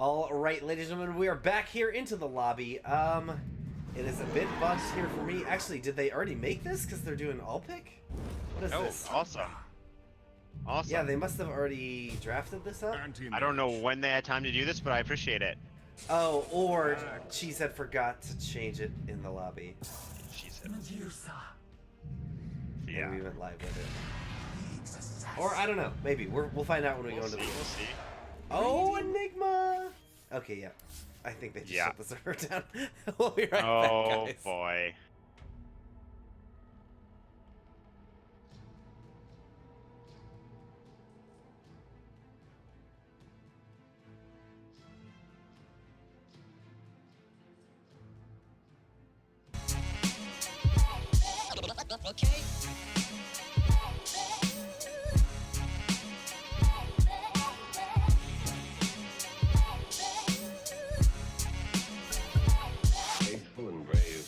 All right, ladies and gentlemen, we are back here into the lobby. It is a bit bugged here for me. Actually, did they already make this? Because they're doing all pick? What is this? Awesome. Awesome. Yeah, they must have already drafted this up. I don't know when they had time to do this, but I appreciate it. Oh, or Cheesehead forgot to change it in the lobby. Cheesehead. Yeah. Yeah. And we went live with it. Or, I don't know. Maybe. We'll find out when we go into the... We'll see. Oh, Enigma! Okay, yeah. I think they just shut the server down. We'll be right back, guys. Oh, boy. Okay. Faithful and brave.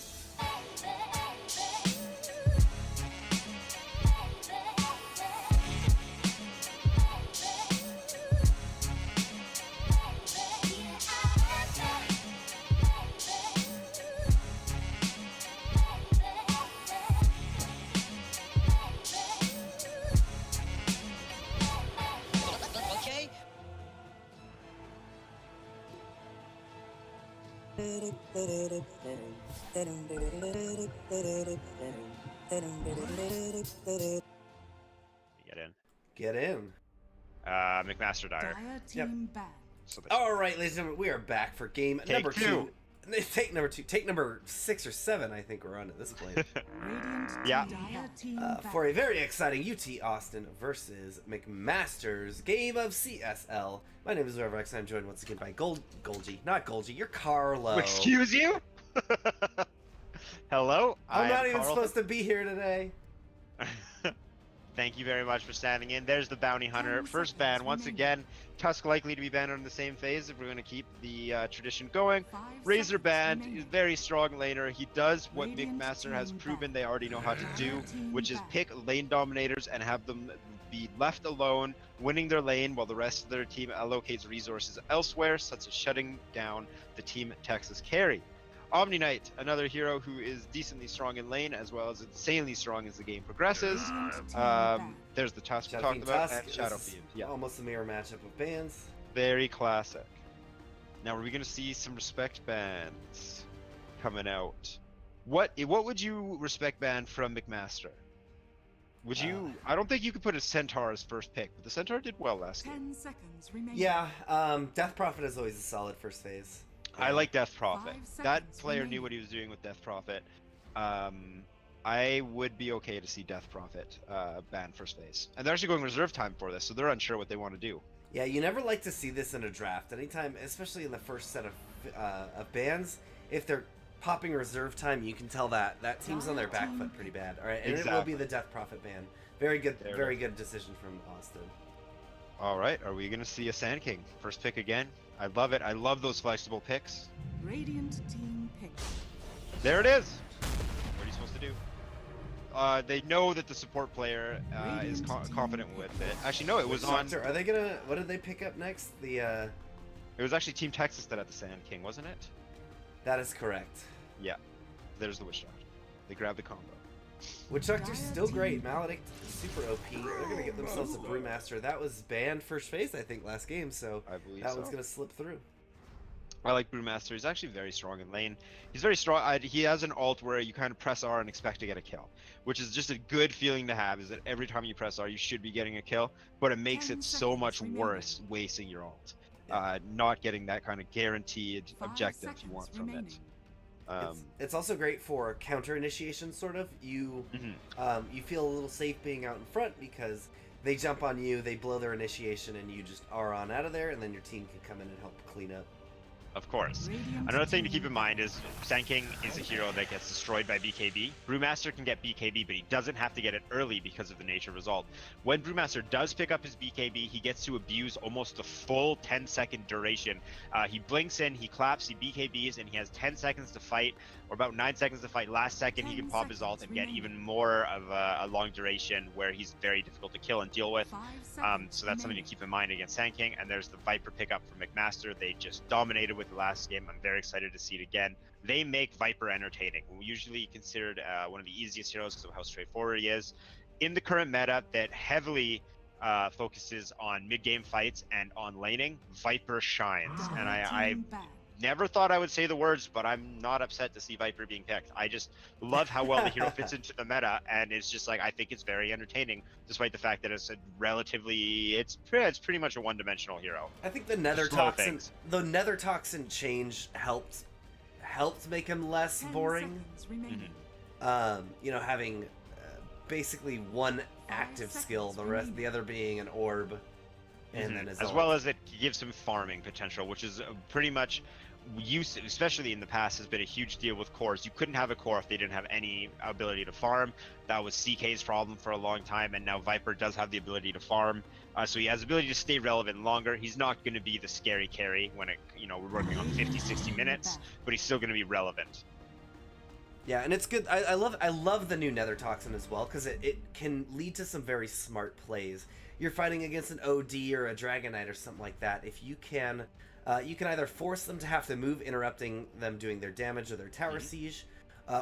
Okay. Get in. Get in. McMaster Dyer. Team banned. So All right, ladies and gentlemen, we are back for game number two. Take number 2. Take number 6 or 7, I think we're on at this point. Radiant Yeah. Dire team For a very exciting UT Austin versus McMaster's game of CSL. My name is Ro16. I'm joined once again by Golgi. Not Golgi, you're Carlo. Excuse you? Hello? I'm not even Carl. supposed to be here today. Thank you very much for standing in. There's the Bounty Hunter. 10 First ban. seconds Once remaining. again, Tusk likely to be banned on the same phase if we're going to keep the tradition going. 5 Razor seconds banned remaining. is very strong laner. He does what Radiant McMaster has team proven banned. they already know how to do, Team which is banned. pick lane dominators and have them be left alone, winning their lane while the rest of their team allocates resources elsewhere, such as shutting down the Team Texas carry. Omni Knight, another hero who is decently strong in lane as well as insanely strong as the game progresses. Radiant team banned. There's the Tusk we Shadowfiend talked about, Tusk and is Shadowfiend. Yeah, almost a mirror matchup of bands. very classic. Now, are we going to see some respect bans coming out? What would you respect ban from McMaster? Would you? I don't think you could put a Centaur as first pick, but the Centaur did well last game. 10 seconds remaining. Yeah, Death Prophet is always a solid first phase. I like Death Prophet. 5 That seconds player knew remaining. what he was doing with Death Prophet. I would be okay to see Death Prophet ban first phase. And they're actually going reserve time for this, so they're unsure what they want to do. Yeah, you never like to see this in a draft. Anytime, especially in the first set of bans, if they're popping reserve time, you can tell that that team's on their back foot pretty bad. All right, and it will be Exactly. the Death Prophet ban. Very good, There it very is. good decision from Austin. All right, are we going to see a Sand King first pick again? I love it. I love those flexible picks. Radiant team picked. There it is. What are you supposed to do? They know that the support player is confident with it. Actually, no, it was on. Doctor, are they gonna? What did they pick up next? The It was actually Team Texas that had the Sand King, wasn't it? that is correct. Yeah. There's the Witch Doctor. They grabbed the combo. Witch Doctor's still great. Maledict super OP. They're gonna get themselves a Brewmaster. That was banned first phase, I think, last game. So I believe that so. one's gonna slip through. I like Brewmaster. He's actually very strong in lane. He's very strong. He has an ult where you kind of press R and expect to get a kill, which is just a good feeling to have. Is that every time you press R, you should be getting a kill, but it makes 10 it so seconds much remaining. worse wasting your ult, not getting that kind of guaranteed 5 objective you seconds want from remaining. it. It's also great for counter initiation, sort of. You you feel a little safe being out in front because they jump on you, they blow their initiation, and you just are on out of there, and then your team can come in and help clean up. Of course. Radiant Another thing to team keep in mind is Sand King is a hero that gets destroyed by BKB. Brewmaster can get BKB, but he doesn't have to get it early because of the nature result. When Brewmaster does pick up his BKB, he gets to abuse almost the full 10-second duration. He blinks in, he claps, he BKBs, and he has 10 seconds to fight, or about 9 seconds to fight. Last second, he can 10 pop his ult and get seconds even more of a long duration where he's very difficult to kill and deal with. 5 seconds So that's something to remaining. keep in mind against Sand King. And there's the Viper pickup from McMaster. They just dominated with the last game. I'm very excited to see it again. They make Viper entertaining. Usually considered one of the easiest heroes because of how straightforward he is. In the current meta that heavily focuses on mid-game fights and on laning, Viper shines. And I Team back. never thought I would say the words, but I'm not upset to see Viper being picked. I just love how well the hero fits into the meta, and it's just like I think it's very entertaining, despite the fact that it's a relatively it's pretty much a one-dimensional hero. I think the Nether Slow Toxin, things. the Nether Toxin change helped make him less 10 boring. seconds remaining. You know, having basically one active skill, the rest, the other being an orb, and then his as ult. well as it gives him farming potential, which is pretty much use, especially in the past, has been a huge deal with cores. You couldn't have a core if they didn't have any ability to farm. That was CK's problem for a long time, and now Viper does have the ability to farm. So he has the ability to stay relevant longer. He's not going to be the scary carry when we're working on 50, 60 minutes, but he's still going to be relevant. Yeah, and it's good. I love the new Nether Toxin as well, because it can lead to some very smart plays. You're fighting against an OD or a Dragon Knight or something like that. If you can either force them to have to move, interrupting them doing their damage or their tower siege,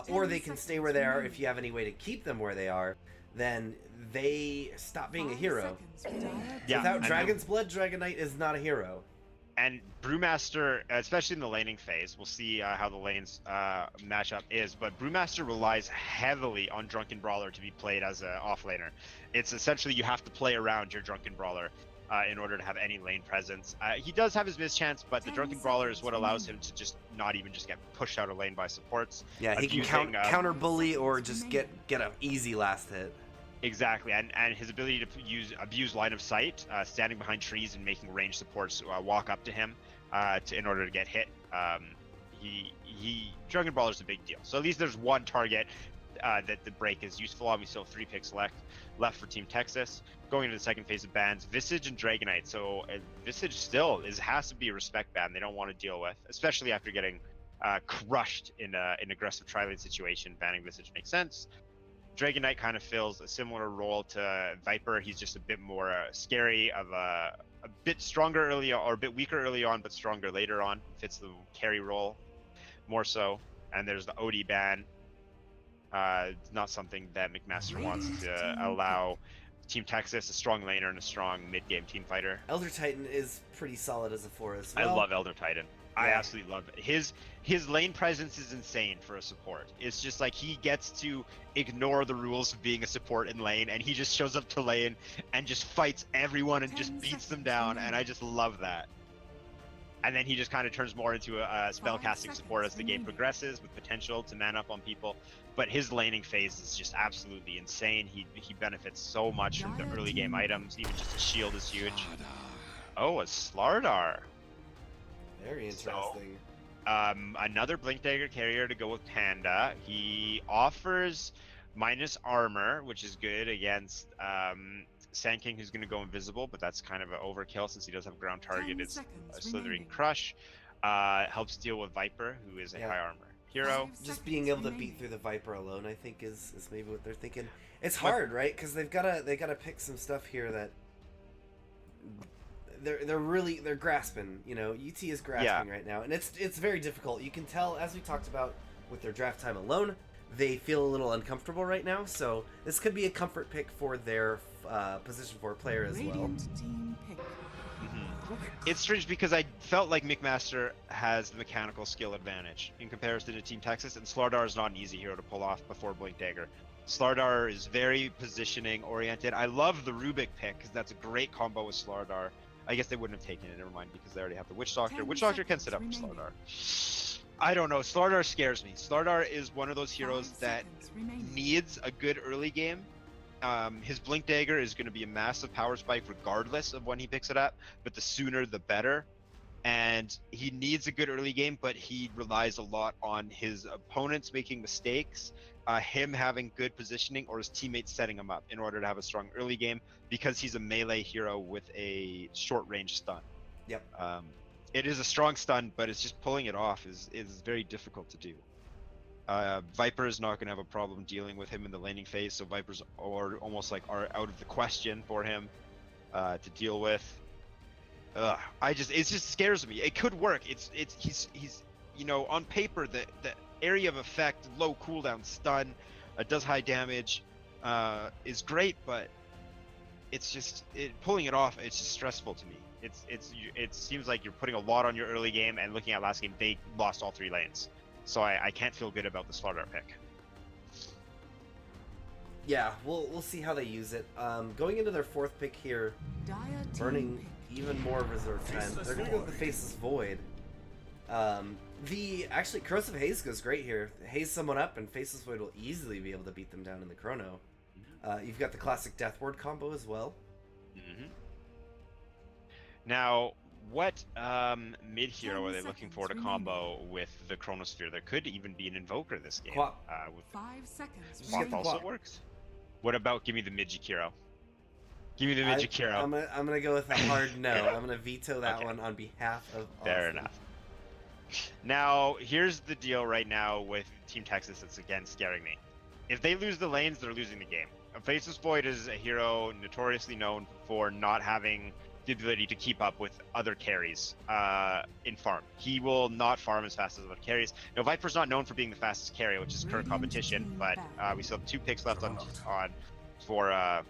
or they can stay where they are. If you have any way to keep them where they are, then they stop being a 5 seconds seconds. Yeah, Without and Dragon's Blood, Dragon Knight is not a hero. And Brewmaster, especially in the laning phase, we'll see how the lanes matchup is, but Brewmaster relies heavily on Drunken Brawler to be played as an offlaner. It's essentially you have to play around your Drunken Brawler in order to have any lane presence. He does have his mischance, but the 10 Drunken Brawler is seconds what allows him remaining. to just not even just get pushed out of lane by supports. Yeah, he can Abusing, counter bully or just get an easy last hit. Exactly, and his ability to abuse line of sight, standing behind trees and making ranged supports walk up to him in order to get hit. Drunken Brawler is a big deal. So at least there's one target that the break is useful on. We still have 3 picks left for Team Texas. Going into the second phase of bans, Visage and Dragonite. So Visage still has to be a respect ban they don't want to deal with, especially after getting crushed in an aggressive tri-lane situation. Banning Visage makes sense. Dragonite kind of fills a similar role to Viper. He's just a bit more scary, of a bit stronger early on, or a bit weaker early on, but stronger later on. Fits the carry role more so. And there's the OD ban. It's not something that McMaster wants to allow Team Texas, a strong laner and a strong mid-game team fighter. Elder Titan is pretty solid as a 4 as well. I love Elder Titan. I Yeah. absolutely love it. His lane presence is insane for a support. It's just like he gets to ignore the rules of being a support in lane, and he just shows up to lane and just fights everyone and 10 just beats them seconds down, remaining. and I just love that. And then he just kind of turns more into a spellcasting support as the game remaining. progresses, with potential to man up on people. But his laning phase is just absolutely insane. He benefits so much from the early game items. Even just a shield is huge. Oh, a Slardar. Very interesting. Another Blink Dagger carrier to go with Panda. He offers minus armor, which is good against Sand King, who's going to go invisible, but that's kind of an overkill since he does have ground targeted 10 seconds Slithering remaining. Crush. Helps deal with Viper, who is a Yeah. high armor hero. 5 Just being seconds able to beat remaining. through the Viper alone, I think, is maybe what they're thinking. It's hard, right? Because they gotta pick some stuff here that they're grasping. You know, UT is grasping right now, and it's very difficult. You can tell, as we talked about with their draft time alone, they feel a little uncomfortable right now. So this could be a comfort pick for their position 4 player as well. Radiant team pick. It's strange because I felt like McMaster has the mechanical skill advantage in comparison to Team Texas, and Slardar is not an easy hero to pull off before Blink Dagger. Slardar is very positioning oriented. I love the Rubik pick because that's a great combo with Slardar. I guess they wouldn't have taken it, never mind, because they already have the Witch Doctor. 10 Witch Doctor can sit up seconds for remaining. Slardar. I don't know. Slardar scares me. Slardar is one of those heroes 5 that seconds remaining. needs a good early game. His Blink Dagger is going to be a massive power spike regardless of when he picks it up, but the sooner the better. and he needs a good early game, but he relies a lot on his opponents making mistakes, him having good positioning, or his teammates setting him up in order to have a strong early game, because he's a melee hero with a short range stun. Yep. It is a strong stun, but it's just pulling it off is very difficult to do. Viper is not going to have a problem dealing with him in the laning phase, so Vipers are almost like are out of the question for him to deal with. It just scares me. It could work. He's you know, on paper the area of effect, low cooldown stun, does high damage, is great, but it's just pulling it off. It's just stressful to me. It seems like you're putting a lot on your early game, and looking at last game, they lost all 3 lanes, so I can't feel good about the Slardar pick. Yeah, we'll see how they use it. Going into their 4th pick here, Dire team burning pick. even more reserve time. They're gonna go with the Faceless Void. Actually, Corrosive Haze goes great here. Haze someone up, and Faceless Void will easily be able to beat them down in the Chrono. You've got the classic Death Ward combo as well. Mm-hmm. Now, what mid hero 10 are they looking for to seconds combo with the Chronosphere? There could even be an Invoker this game. Quap. With 5 seconds. Quap Quap remaining. also Quap. works. What about give me the mid Jakiro? Give me the mid Jakiro. I'm gonna go with a hard no. I'm gonna veto that Okay. one on behalf of Fair Austin. enough. Now, here's the deal right now with Team Texas that's again scaring me. If they lose the lanes, they're losing the game. Faceless Void is a hero notoriously known for not having the ability to keep up with other carries in farm. He will not farm as fast as other carries. Now, Viper's not known for being the fastest carry, which is current competition, but we still have 2 picks left on for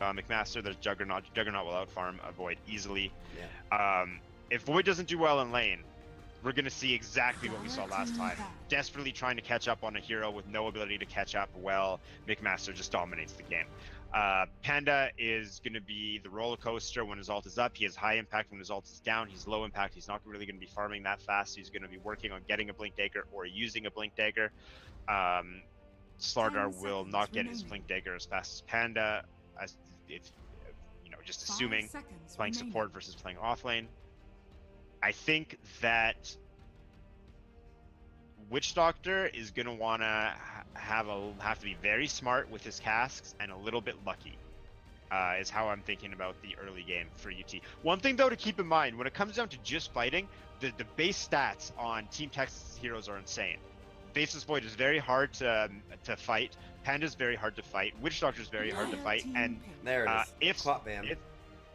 McMaster. There's Juggernaut. Juggernaut will outfarm a Void easily. Yeah. If Void doesn't do well in lane, we're going to see exactly what we saw last time. Desperately trying to catch up on a hero with no ability to catch up well, McMaster just dominates the game. Panda is going to be the roller coaster when his ult is up. He has high impact when his ult is down. He's low impact. He's not really going to be farming that fast. He's going to be working on getting a Blink Dagger or using a Blink Dagger. Slardar 10 will not get his remaining. Blink Dagger as fast as Panda, as it's, you know, just 5 assuming seconds playing remaining. support versus playing off lane. I think that Witch Doctor is gonna wanna have to be very smart with his casks and a little bit lucky. Is how I'm thinking about the early game for UT. One thing though to keep in mind when it comes down to just fighting, the base stats on Team Texas heroes are insane. Faceless Void is very hard to fight. Panda's very hard to fight. Witch Doctor is very hard to Dire fight, team and pick. There it is. if Quap ban.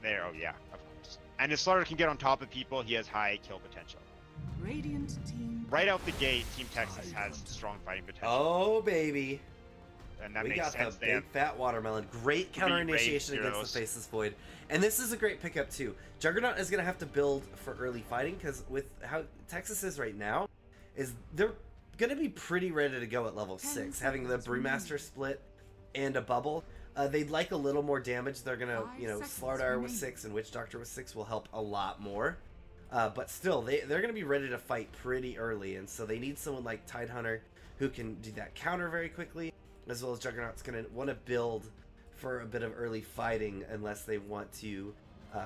there, oh yeah, of course. And if Slardar can get on top of people, he has high kill potential. Radiant team Right out the gate, Team Texas has strong fighting potential, Oh baby, and that we makes got sense. the They have big fat watermelon. Great counter initiation ranged against the heroes. Faceless Void, and this is a great pickup too. Juggernaut is gonna have to build for early fighting because with how Texas is right now, is they're gonna be pretty ready to go at level 10 6, having the seconds remaining. Brewmaster split and a bubble. They'd like a little more damage. They're gonna, 5 you know, seconds Slardar with remaining. 6 and Witch Doctor with 6 will help a lot more. But still, they're going to be ready to fight pretty early, and so they need someone like Tidehunter who can do that counter very quickly, as well as Juggernaut's going to want to build for a bit of early fighting unless they want to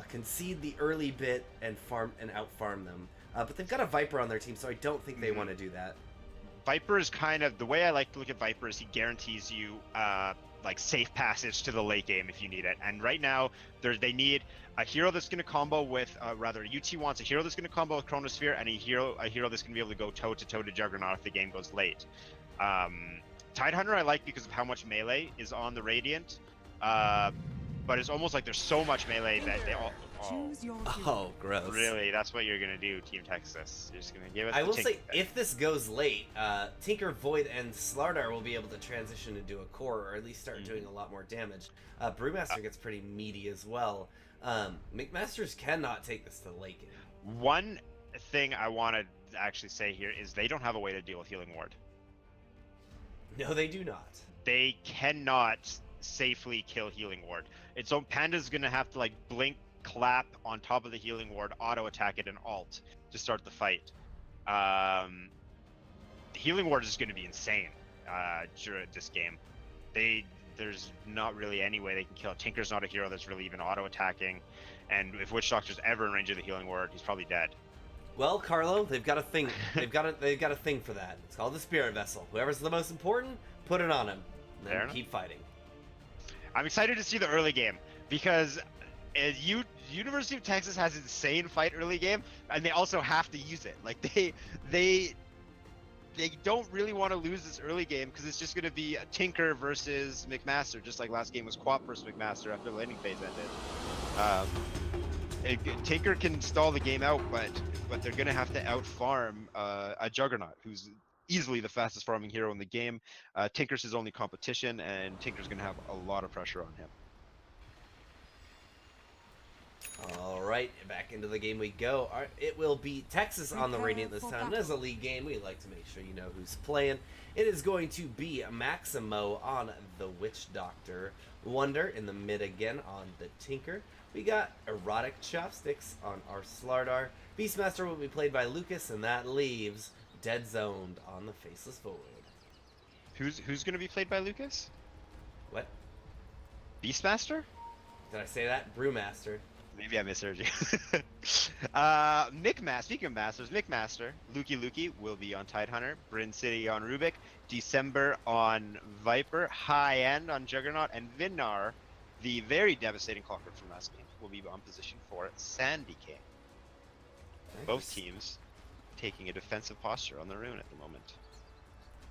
concede the early bit and farm and out-farm them. But they've got a Viper on their team, so I don't think they want to do that. Viper is kind of the way I like to look at Viper is he guarantees you like safe passage to the late game if you need it. And right now they need a hero that's going to combo with rather UT wants a hero that's going to combo with Chronosphere and a hero that's going to be able to go toe to toe to Juggernaut if the game goes late. Tidehunter I like because of how much melee is on the Radiant, but it's almost like there's so much melee that they all. Oh, Choose your Oh, gross. really? That's what you're gonna do, Team Texas? You're just gonna give it. I the will tink say, then. if this goes late, Tinker, Void, and Slardar will be able to transition into a core, or at least start doing a lot more damage. Brewmaster gets pretty meaty as well. McMasters cannot take this to the late game. One thing I want to actually say here is they don't have a way to deal with Healing Ward. No, they do not. They cannot safely kill Healing Ward. It's so Panda's gonna have to like blink, clap on top of the Healing Ward, auto attack it, and ult to start the fight. The Healing Ward is gonna be insane during this game. there's not really any way they can kill it. Tinker's not a hero that's really even auto-attacking, and if Witch Doctor's ever in range of the healing word, he's probably dead. Well, Carlo, they've got a thing. They've got a thing for that. It's called the Spirit Vessel. Whoever's the most important, put it on him. And Fair then enough. keep fighting. I'm excited to see the early game because University of Texas has insane fight early game, and they also have to use it. Like they don't really want to lose this early game because it's just going to be a Tinker versus McMaster, just like last game was Quap versus McMaster after the landing phase ended. Tinker can stall the game out, but they're going to have to outfarm a Juggernaut, who's easily the fastest farming hero in the game. Tinker's his only competition, and Tinker's going to have a lot of pressure on him. All right, back into the game we go. It will be Texas on the Radiant this time. And as a league game, we like to make sure you know who's playing. It is going to be Maximo on the Witch Doctor, Wonder in the mid again on the Tinker. We got Erotic Chopsticks on our Slardar. Beastmaster will be played by Lucas, and that leaves Dead Zoned on the Faceless Void. Who's going to be played by Lucas? What? Beastmaster? Did I say that? Brewmaster. Maybe I misheard you. McMaster, speaking of Masters, McMaster, Lukey will be on Tidehunter, Bryn City on Rubik, December on Viper, High End on Juggernaut, and Vinar, the very devastating Clockwork from last game, will be on position for Sandy King. Nice. Both teams taking a defensive posture on the rune at the moment.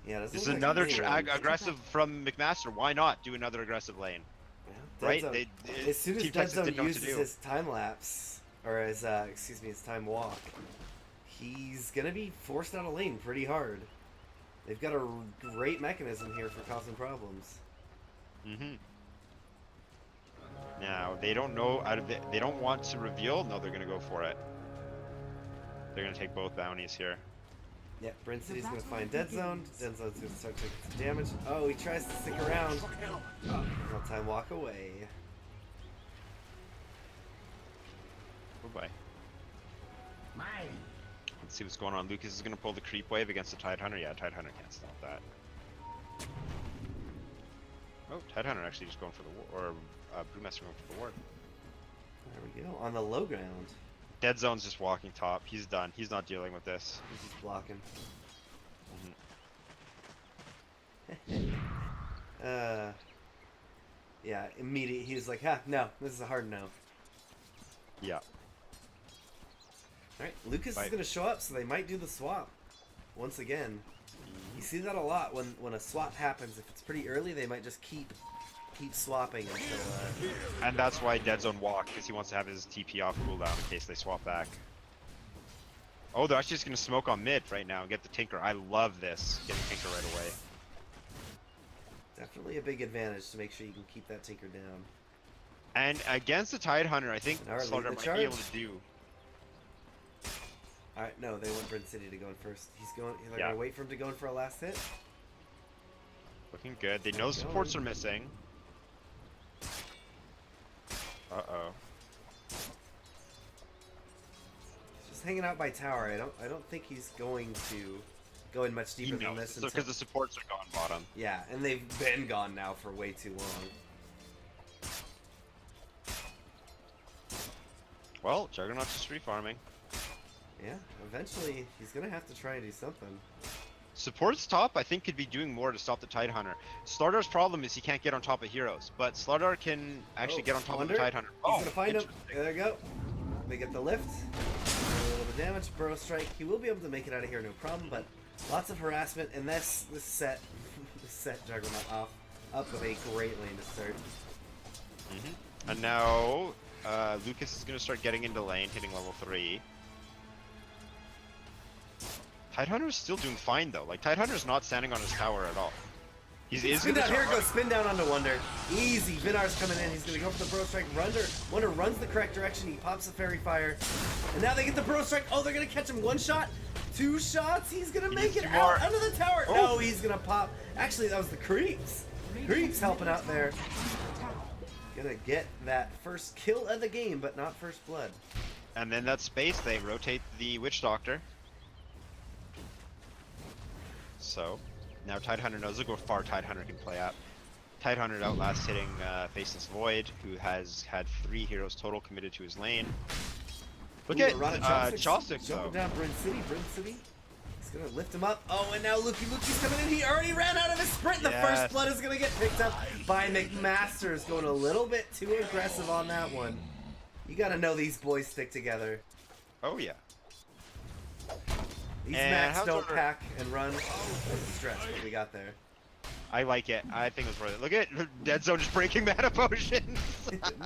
Yeah, This is another aggressive from McMaster. Why not do another aggressive lane? Yeah, Right? As soon as Team Dead Texas Zone didn't know what to uses do. his time lapse, or his his time walk, he's gonna be forced out of lane pretty hard. They've got a great mechanism here for causing problems. Mm-hmm. Now they don't know. They don't want to reveal. No, they're gonna go for it. They're gonna take both bounties here. Yeah, Bryn City's gonna find Dead Zone. Dead Zone's gonna start taking some damage. Oh, he tries to stick around. No time walk away. Oh boy. Let's see what's going on. Lucas is gonna pull the creep wave against the Tidehunter. Yeah, Tidehunter can't stop that. Oh, Tidehunter actually just going for the war, or Brewmaster going for the ward. There we go. On the low ground. Dead Zone's just walking top. He's done. He's not dealing with this. He's just blocking. Yeah, immediate. He was like, "Ha, no, this is a hard no." Yeah. All right, Lucas is gonna show up, so they might do the swap once again. You see that a lot when a swap happens. If it's pretty early, they might just keep swapping until. And that's why Dead Zone walked, because he wants to have his TP off cooldown in case they swap back. Oh, they're actually just gonna smoke on mid right now and get the Tinker. I love this. Get the Tinker right away. Definitely a big advantage to make sure you can keep that Tinker down. And against the Tidehunter, I think Alright, Slaughter lead the might be able charge. to do. All right, no, they want Bryn City to go in first. He's going. They're Yeah. gonna wait for him to go in for a last hit. Looking good. They know supports are missing. Uh-oh. He's just hanging out by tower. I don't think he's going to go in much He deeper than knows, this. because the supports are gone bottom. Yeah, and they've been gone now for way too long. Well, Juggernaut's just refarming. Yeah, eventually he's gonna have to try and do something. Support's top, I think, could be doing more to stop the Tidehunter. Slardar's problem is he can't get on top of heroes, but Slardar can actually get on top Wonder? of the Tidehunter. He's gonna find him. There you go. They get the lift. A little bit of damage. Burrow strike. He will be able to make it out of here, no problem. But lots of harassment, and this set Juggernaut up with a great lane to start. And now Lucas is going to start getting into lane, hitting level 3. Tidehunter is still doing fine though. Like Tidehunter's not standing on his tower at all. He's Spin gonna down, here start it goes, spin down onto Wonder. Easy, Vinar's coming in, he's gonna go for the Bro Strike. Wonder runs the correct direction, he pops the Fairy Fire. And now they get the Bro Strike. Oh, they're gonna catch him 1 shot, 2 shots, he's gonna make it out under the tower. Oh. No, he's gonna pop. Actually, that was the Creeps. Creeps helping out there. Gonna get that first kill of the game, but not first blood. And then that space, they rotate the Witch Doctor. So, now Tidehunter knows look how far Tidehunter can play at. Tidehunter outlast hitting Faceless Void, who has had 3 heroes total committed to his lane. Look at Chopsticks though. Jumping down Bryn City. He's gonna lift him up. Oh, and now Luki's coming in. He already ran out of his sprint. The first blood is gonna get picked up by McMaster. Is going a little bit too aggressive on that one. You gotta know these boys stick together. Oh yeah. These And Max how's don't order? pack and run. That's a stretch what we got there. I like it. I think it was worth it. Look at Dead Zone just breaking mana potions.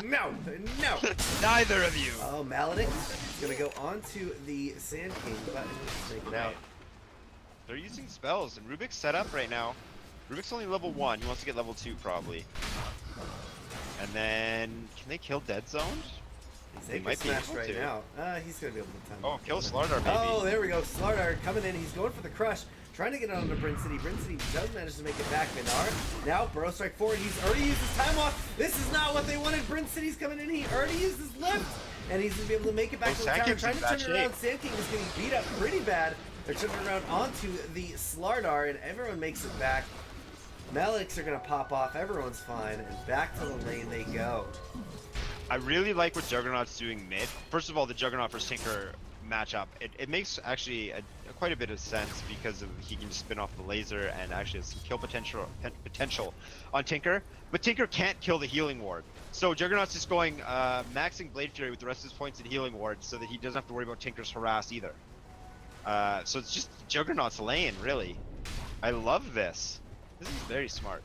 No. Neither of you. Oh, Maledict is gonna go onto the Sand King button. Take it out. They're using spells, and Rubik's set up right now. Rubik's only level 1. He wants to get level 2 probably. And then, can they kill Dead Zone? They might be able right now. He's gonna be able to time. Oh, kill Slardar maybe. Oh, there we go. Slardar coming in. He's going for the crush. Trying to get onto Bryn City. Bryn City does manage to make it back. Vinar. Now, Burrow Strike forward. He's already used his time off. This is not what they wanted. Bryn City's coming in. He already used his lift. And he's going to be able to make it back to the Sand tower. King's Trying in to bad turn it around. shape. Sand King is getting beat up pretty bad. They're turning around onto the Slardar, and everyone makes it back. Maledicts are going to pop off. Everyone's fine. And back to the lane they go. I really like what Juggernaut's doing mid. First of all, the Juggernaut versus Tinker matchup. It makes actually quite a bit of sense because he can just spin off the laser and actually has some kill potential on Tinker. But Tinker can't kill the healing ward. So Juggernaut's just going maxing Blade Fury with the rest of his points in healing ward so that he doesn't have to worry about Tinker's harass either. So it's just Juggernaut's lane, really. I love this. This is very smart.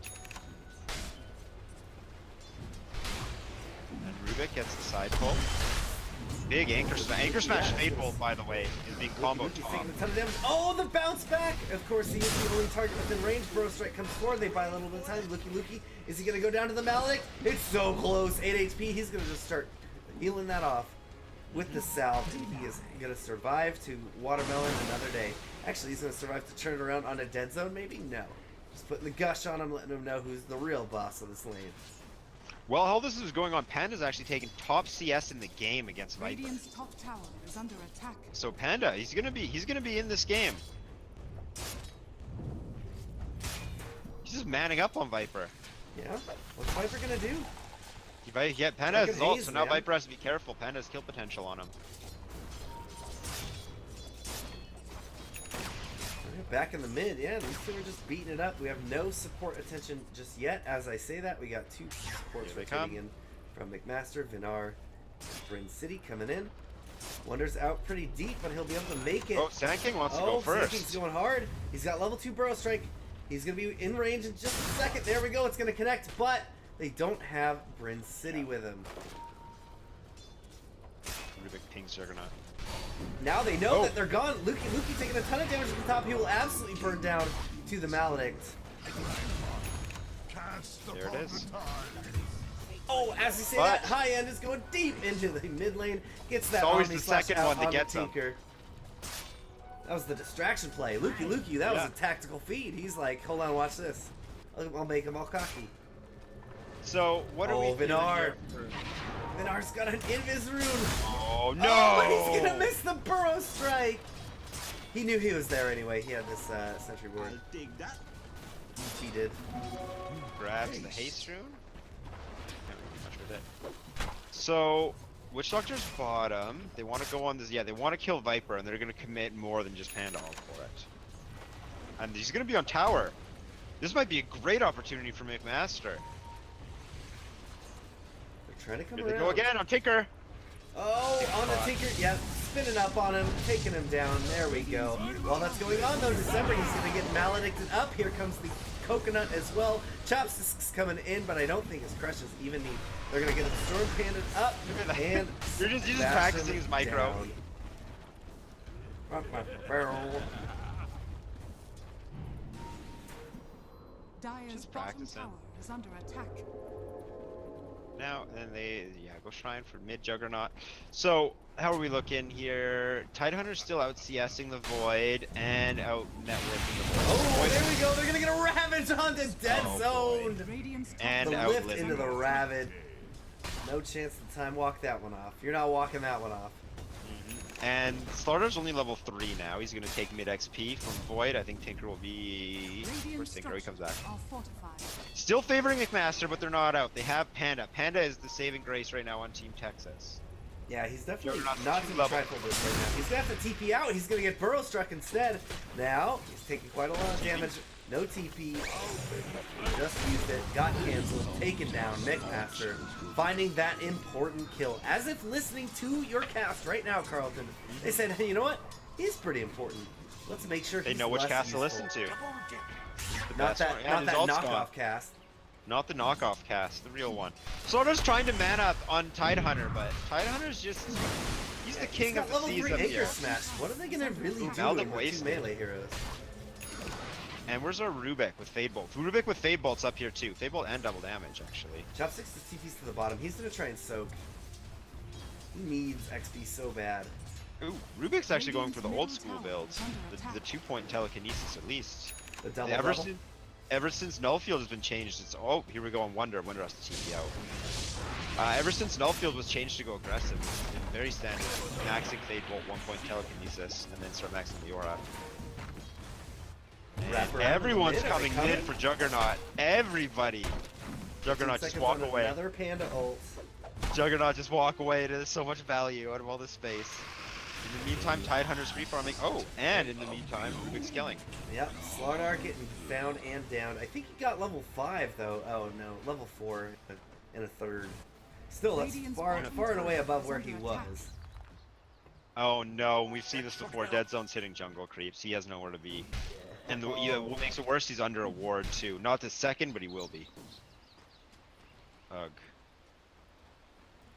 And Rubik gets the side pull. Big anchor smash. Anchor smash Fade Bolt, by the way, is being comboed He's top. taking a ton of damage. Oh, the bounce back! Of course, he is the only target within range. Burrow Strike comes forward. They buy a little bit of time. Luki. Is he going to go down to the Maledict? It's so close. 8 HP. He's going to just start healing that off with the salve. And he is going to survive to Watermelon another day. Actually, he's going to survive to turn it around on a Dead Zone, maybe? No. Just putting the gush on him, letting him know who's the real boss of this lane. Well, how this is going on, Panda's actually taken top CS in the game against Viper. Radiant's top tower is under attack. So Panda, he's gonna be in this game. He's just manning up on Viper. Yeah? What's Viper going to do? Panda has Fucking ult, haze, so now man. Viper has to be careful. Panda has kill potential on him. Back in the mid, yeah, these two are just beating it up. We have no support attention just yet. As I say that, we got 2 supports Here they come. rotating in from McMaster, Vinar, Bryn City coming in. Wonder's out pretty deep, but he'll be able to make it. Oh, Sand King wants to go Sand first. King's going hard. He's got level 2 Burrow Strike. He's going to be in range in just a second. There we go. It's going to connect, but they don't have Bryn City with him. Rubik pings Juggernaut. Now they know that they're gone. Luki taking a ton of damage at the top. He will absolutely burn down to the Maledict. There it is. Oh, as we say that, high end is going deep into the mid lane. Gets that It's always Omni the slash second out one that on the gets him. Tinker. That was the distraction play. Luki, that was a tactical feed. He's like, hold on, watch this. I'll make him all cocky. So what are we doing Vinar. here? Vinar's got an Invis rune. Oh no! Oh, he's gonna miss the Burrow Strike. He knew he was there anyway. He had this sentry ward. He did. Grabs the haste rune. Can't really do much with it. So, Witch Doctor's bottom. They want to go on this. Yeah, they want to kill Viper, and they're going to commit more than just Panda all for it. And he's going to be on tower. This might be a great opportunity for McMaster. They're trying to come Here they around. go again on Tinker. Oh, on the Tinker. Yeah, spinning up on him, taking him down. There we go. While that's going on, though, December, he's going to get maledicted up. Here comes the Coconut as well. Chopsticks coming in, but I don't think his crush is even neat. They're going to get him Storm Panded up and You're just bash practicing him his micro. down. Dire's Just bottom practicing. tower is under attack. Now, then they, go Shrine for mid Juggernaut. So, how are we looking here? Tidehunter's still out CSing the Void and out networking the Void. Oh, there we go. They're going to get a Ravage onto Dead Zone. Radiant's top And The out lift living. into the Ravage. No chance to time walk that one off. You're not walking that one off. And Slaughter's only level 3 now. He's gonna take mid XP from Void. I think Tinker will be... Radiant Where's Tinker? He comes back. structures are fortified. Still favoring McMaster, but they're not out. They have Panda. Panda is the saving grace right now on Team Texas. Yeah, he's definitely Juggernaut's not two to be level. trifled with right now. He's gonna have to TP out. He's gonna get burrow struck instead. Now he's taking quite a lot of damage. No TP. Just used it. Got canceled. Taken down. McMaster finding that important kill. As if listening to your cast right now, Carlton. They said, hey, you know what? He's pretty important. Let's make sure They he's know which less cast to useful. listen to. The Not best that, one. Yeah, not his that ult's knockoff gone. cast. Not the knockoff cast, the real one. Slaughter's trying to man up on Tidehunter, but Tidehunter's just... He's the king He's got of the level seas 3 up Anchor here. Smash. What are they gonna really do Maldic with the two wasted. melee heroes? And where's our Rubik with Fade Bolt? Rubik with Fade Bolt's up here too. Fade Bolt and double damage, actually. Chopsticks the TP's to the bottom. He's gonna try and soak. He needs XP so bad. Ooh, Rubik's actually going for the old school build. The 2-point telekinesis at least. The double Ever double. since, ever since Nullfield has been changed, it's... Oh, here we go on Wonder. Wonder has to TP out. Ever since Nullfield was changed to go aggressive, it's been very standard. Maxing Fade Bolt, 1-point telekinesis, and then start maxing the aura. Wrap And around everyone's mid, are they coming mid coming? for Juggernaut. Everybody. 15 Juggernaut, just seconds walk on away. Another Panda ult. Juggernaut, just walk away. There's so much value out of all this space. In the meantime, Tidehunter's free farming. Oh, and in the meantime, Rubik's killing. Yep, Slardar getting found and down. I think he got level 5 though. Oh no, level 4 and a third. Still, that's Radiant's far bottom and away tower above is where under he attack. was. Oh no, we've seen this before. Dead Zone's hitting jungle creeps. He has nowhere to be. And what makes it worse, he's under a ward too. Not this second, but he will be. Ugh.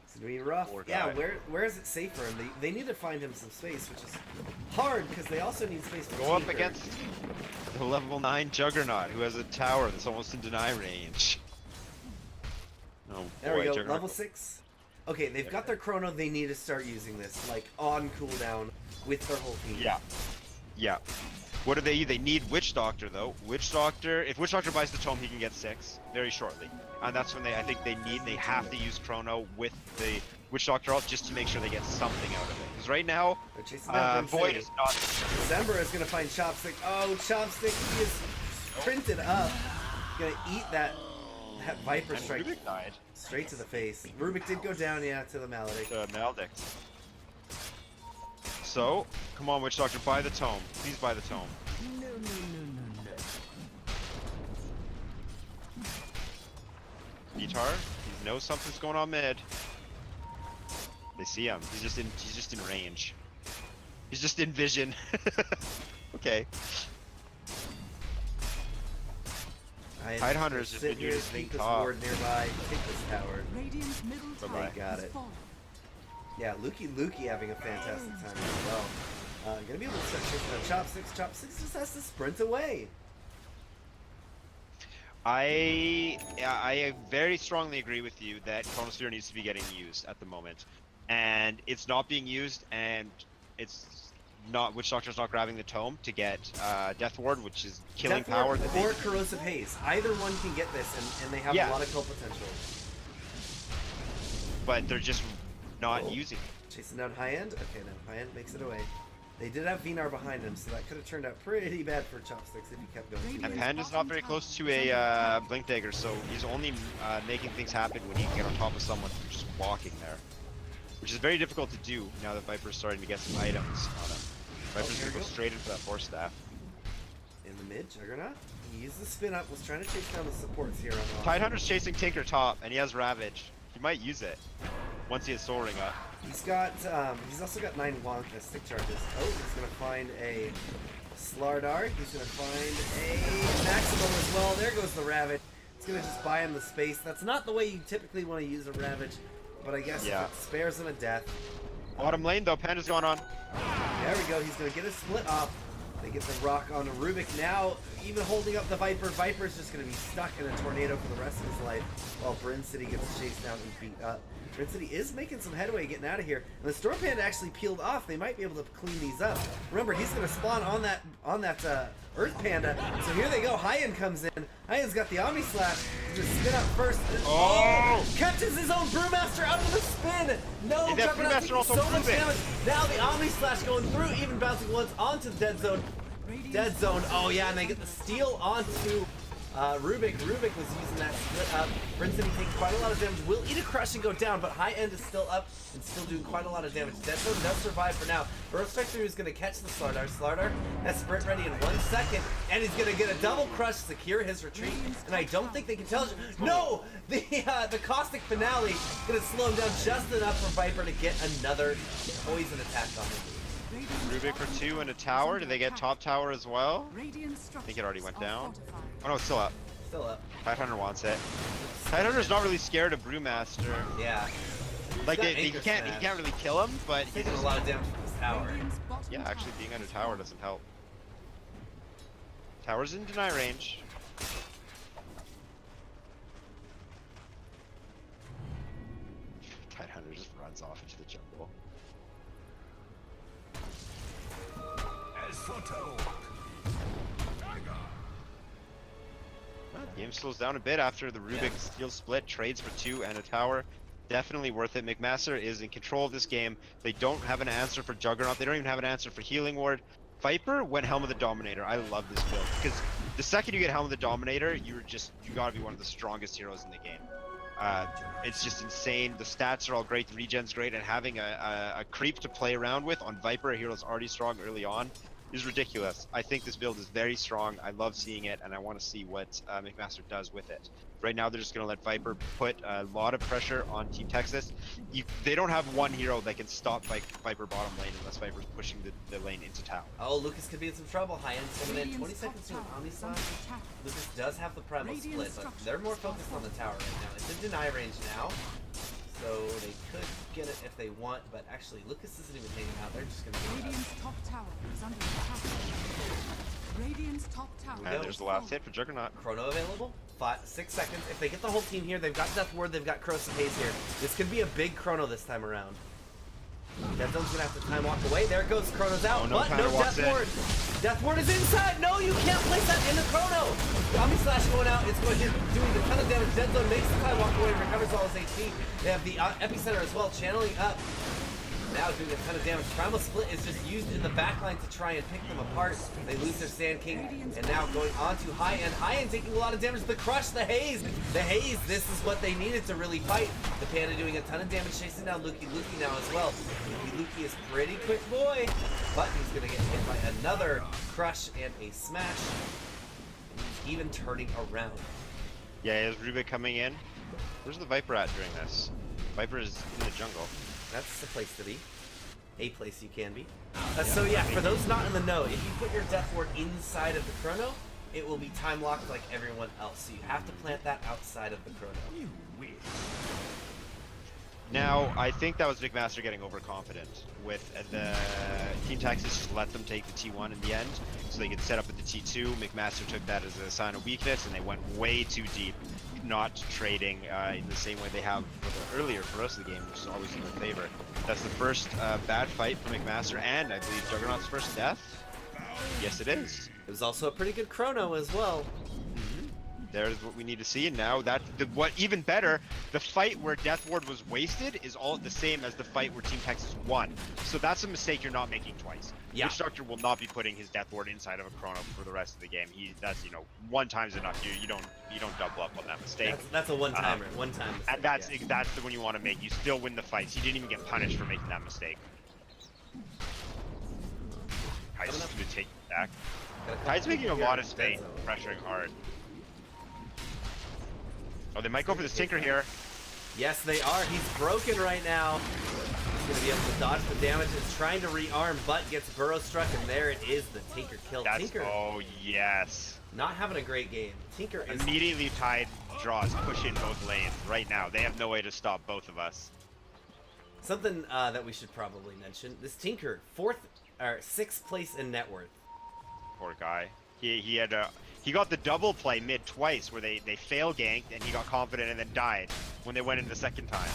It's gonna be rough. Poor Yeah, guy. where is it safe for him? They need to find him some space, which is hard because they also need space to Go up tinker. against the level 9 Juggernaut, who has a tower that's almost in deny range. Oh There boy, we go, Juggernaut. level 6. Okay, they've got their chrono. They need to start using this, like, on cooldown with their whole team. Yeah. Yeah. What do they need? Witch Doctor, though. Witch Doctor, if Witch Doctor buys the tome, he can get 6 very shortly. And that's when they have to use Chrono with the Witch Doctor ult just to make sure they get something out of it. Because right now, They're chasing down Grim Void City. is not... December is gonna find Chopstick. Oh, Chopstick, he is printed up. Gonna eat that Viper And strike Rubik died. straight to the face. Rubik did go down, yeah, to the Maledict. Maledict. So, come on, Witch Doctor, buy the tome. Please buy the tome. Guitar, he knows something's going on mid. They see him. He's just in range. He's just in vision. Okay. Tidehunter's just sit been here, doing his keep thing this top. ward nearby, take this tower. Radiant's middle Bye-bye. tower Got has it. fallen. Yeah, Lukey having a fantastic time as well. Gonna be able to start chasing down Chopsticks. Chopsticks just has to sprint away. I very strongly agree with you that Chronosphere needs to be getting used at the moment, and it's not being used, and it's not. Witch Doctor's not grabbing the tome to get Death Ward, which is killing Death Ward power. That they or Corrosive Haze. Either one can get this, and they have Yeah. a lot of kill potential. but they're just not using it. Chasing down High End. Okay, now High End makes it away. They did have Vinar behind him, so that could have turned out pretty bad for Chopsticks if he kept going. too And late. Panda's not very close to a Blink Dagger, so he's only making things happen when he can get on top of someone just walking there. Which is very difficult to do now that Viper's starting to get some items on him. Viper's here gonna we go go. straight into that Force Staff. In the mid, Juggernaut. He used the spin up, was trying to chase down the supports here on the Tidehunter's chasing Tinker top, and he has Ravage. He might use it once he has Soul Ring up. He's got, he's also got 9 Wonka stick charges. Oh, he's gonna find a Slardar. He's gonna find a Maximum as well. There goes the Ravage. It's gonna just buy him the space. That's not the way you typically want to use a Ravage, but I guess Yeah. if it spares him a death. Bottom lane though, Panda's going on. There we go. He's gonna get a split off. They get the rock on Rubik now. Even holding up the Viper. Viper's just gonna be stuck in a tornado for the rest of his life, while Bryn City gets chased down and beat up. Bryn City is making some headway getting out of here. And the Storm Panda actually peeled off. They might be able to clean these up. Remember, he's gonna spawn on that Earth Panda. So here they go. High End comes in. Hayan's got the Omni Slash. He's gonna spin up first. Oh! Catches his own Brewmaster out of the spin. No, And that Juggernaut Brewmaster taking also so much blew it. damage. Now the Omni Slash going through, even bouncing once onto the dead zone. Dead zone. Oh yeah, and they get the steal onto Rubik. Rubik was using that split up. Brin City taking quite a lot of damage. Will eat a crush and go down, but high end is still up and still doing quite a lot of damage. Dead zone does survive for now. Ro16 is going to catch the Slardar. Slardar has sprint ready in 1 second, and he's going to get a double crush, secure his retreat. And I don't think they can tell. No, the caustic finale going to slow him down just enough for Viper to get another poison attack on him. Rubik for 2 and a tower. Do they get top tower as well? I I think it already went down. Oh no, it's still up. Still up. Tidehunter wants it. Tidehunter's not really scared of Brewmaster. Yeah. Like got he anchor can't smash. really kill him, but He's taking a lot of damage from this tower. yeah, actually being under tower doesn't help. Tower's in deny range. Tidehunter just runs off into the jungle. As foretold. Game slows down a bit after the Rubik steal split, trades for 2 and a tower. Definitely worth it. McMaster is in control of this game. They don't have an answer for Juggernaut. They don't even have an answer for Healing Ward. Viper went Helm of the Dominator. I love this build because the second you get Helm of the Dominator, you gotta be one of the strongest heroes in the game. It's just insane. The stats are all great. The regen's great, and having a creep to play around with on Viper, a hero that's already strong early on, is ridiculous. I think this build is very strong. I love seeing it, and I want to see what McMaster does with it. Right now, they're just going to let Viper put a lot of pressure on Team Texas. They don't have one hero that can stop Viper bottom lane unless Viper's pushing the lane into tower. Oh, Lucas could be in some trouble. High end coming in. 20 seconds to an Omni Slash. Lucas does have the primal split, but they're more focused on the tower right now. It's in deny range now, so they could get it if they want, but actually Lucas isn't even hanging out. They're just going to do Radiant's top tower is under attack. Radiant's top tower. And there's the last hit for Juggernaut. Chrono available. 6 seconds. If they get the whole team here, they've got Death Ward, they've got Crows and Haze here. This could be a big Chrono this time around. Death Zone's gonna have to time walk away. There goes Chrono's out, Oh, no but timer no walks Death in. Ward. Death Ward is inside. No, you can't place that in the Chrono. Omni Slash going out. It's going to doing a ton of damage. Dead Zone makes the time walk away, recovers all his HP. They have the Epicenter as well, channeling up. Now doing a ton of damage. Primal Split is just used in the backline to try and pick them apart. They lose their Sand King, and now going on to High End. High End taking a lot of damage. The Crush, the Haze. The Haze, this is what they needed to really fight. The Panda doing a ton of damage, chasing down Lukey now as well. Lukey is pretty quick boy, but he's going to get hit by another Crush and a Smash. He's even turning around. Yeah, is Rubik coming in? Where's the Viper at during this? Viper is in the jungle. That's the place to be. A place you can be. So yeah, for those not in the know, if you put your Death Ward inside of the Chrono, it will be time locked like everyone else. So you have to plant that outside of the Chrono. Now, I think that was McMaster getting overconfident with the Team Texas just let them take the T1 in the end so they could set up at the T2. McMaster took that as a sign of weakness and they went way too deep, not trading in the same way they have earlier for us of the game, which is always in their favor. That's the first bad fight for McMaster, and I believe Juggernaut's first death. Yes, it is. It was also a pretty good Chrono as well. There's what we need to see, and now what even better, the fight where Death Ward was wasted is all the same as the fight where Team Texas won. So that's a mistake you're not making twice. Yeah. Witch Doctor will not be putting his Death Ward inside of a Chrono for the rest of the game. That's one time's enough. You don't double up on that mistake. That's a one-timer, one-time mistake. And that's the one you want to make. You still win the fights. You didn't even get punished for making that mistake. Tide's just gonna take it back. Tide's making a lot of space, pressuring hard. Oh, they might go for this Tinker here. Yes, they are. He's broken right now. He's going to be able to dodge the damage. It's trying to rearm, but gets Burrow struck, and there it is, the Tinker kill. Tinker Oh, yes. not having a great game. Tinker is... Immediately Tide draws, push in both lanes right now. They have no way to stop both of us. Something that we should probably mention. This Tinker, 6th place in net worth. Poor guy. He got the double play mid twice where they fail ganked and he got confident and then died when they went in the second time.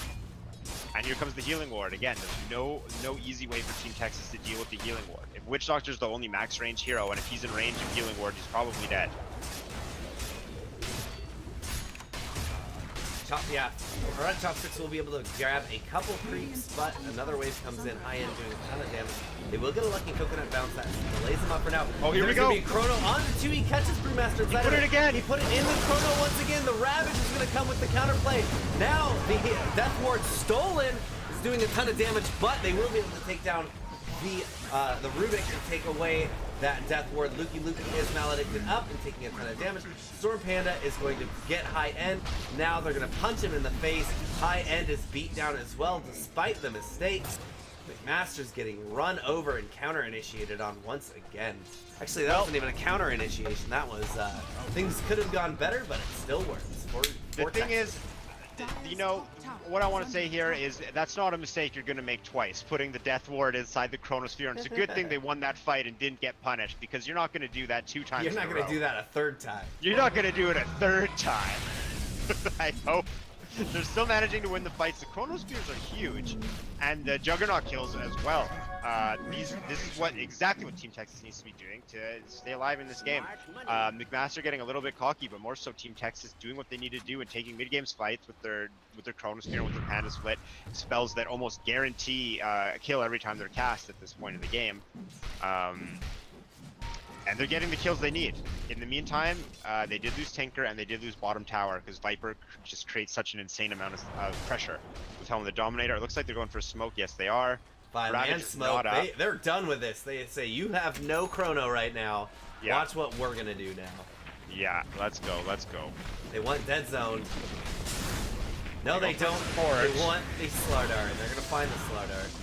And here comes the Healing Ward again. There's no easy way for Team Texas to deal with the Healing Ward. If Witch Doctor's the only max range hero and if he's in range of Healing Ward, he's probably dead. Yeah, Red Chopsticks will be able to grab a couple creeps, but another wave comes in high end doing a ton of damage. They will get a lucky coconut bounce that delays them up for now. Oh, here we There's go. gonna be a Chrono on the 2. He catches Brewmaster inside. Put of it again. He put it in the Chrono once again. The Ravage is gonna come with the counterplay. Now the Death Ward stolen is doing a ton of damage, but they will be able to take down the Rubik and take away that Death Ward. Luki is maledicted up and taking a ton of damage. Storm Panda is going to get high end. Now they're going to punch him in the face. High end is beat down as well despite the mistakes. McMaster's getting run over and counter initiated on once again. Actually, that wasn't even a counter initiation. That was things could have gone better, but it still works. The thing is, you know, what I want to say here is that's not a mistake you're going to make twice, putting the Death Ward inside the Chronosphere. And it's a good thing they won that fight and didn't get punished, because you're not going to do that 2 times. You're not going to do that a 3rd time. You're not going to do it a 3rd time. I hope. They're still managing to win the fights. The Chronospheres are huge, and the Juggernaut kills as well. This is exactly what Team Texas needs to be doing to stay alive in this game. McMaster getting a little bit cocky, but more so Team Texas doing what they need to do and taking mid-games fights with their Chronosphere, with their Panda Split, spells that almost guarantee a kill every time they're cast at this point in the game. And they're getting the kills they need. In the meantime, they did lose Tinker and they did lose bottom tower because Viper just creates such an insane amount of pressure with Helm the Dominator. It looks like they're going for a smoke. Yes, they are. Five-man smoke. They're done with this. They say, you have no Chrono right now. Yeah. Watch what we're going to do now. Yeah, let's go. Let's go. They want Dead Zone. No, they don't. They want the Slardar. They're going to find the Slardar.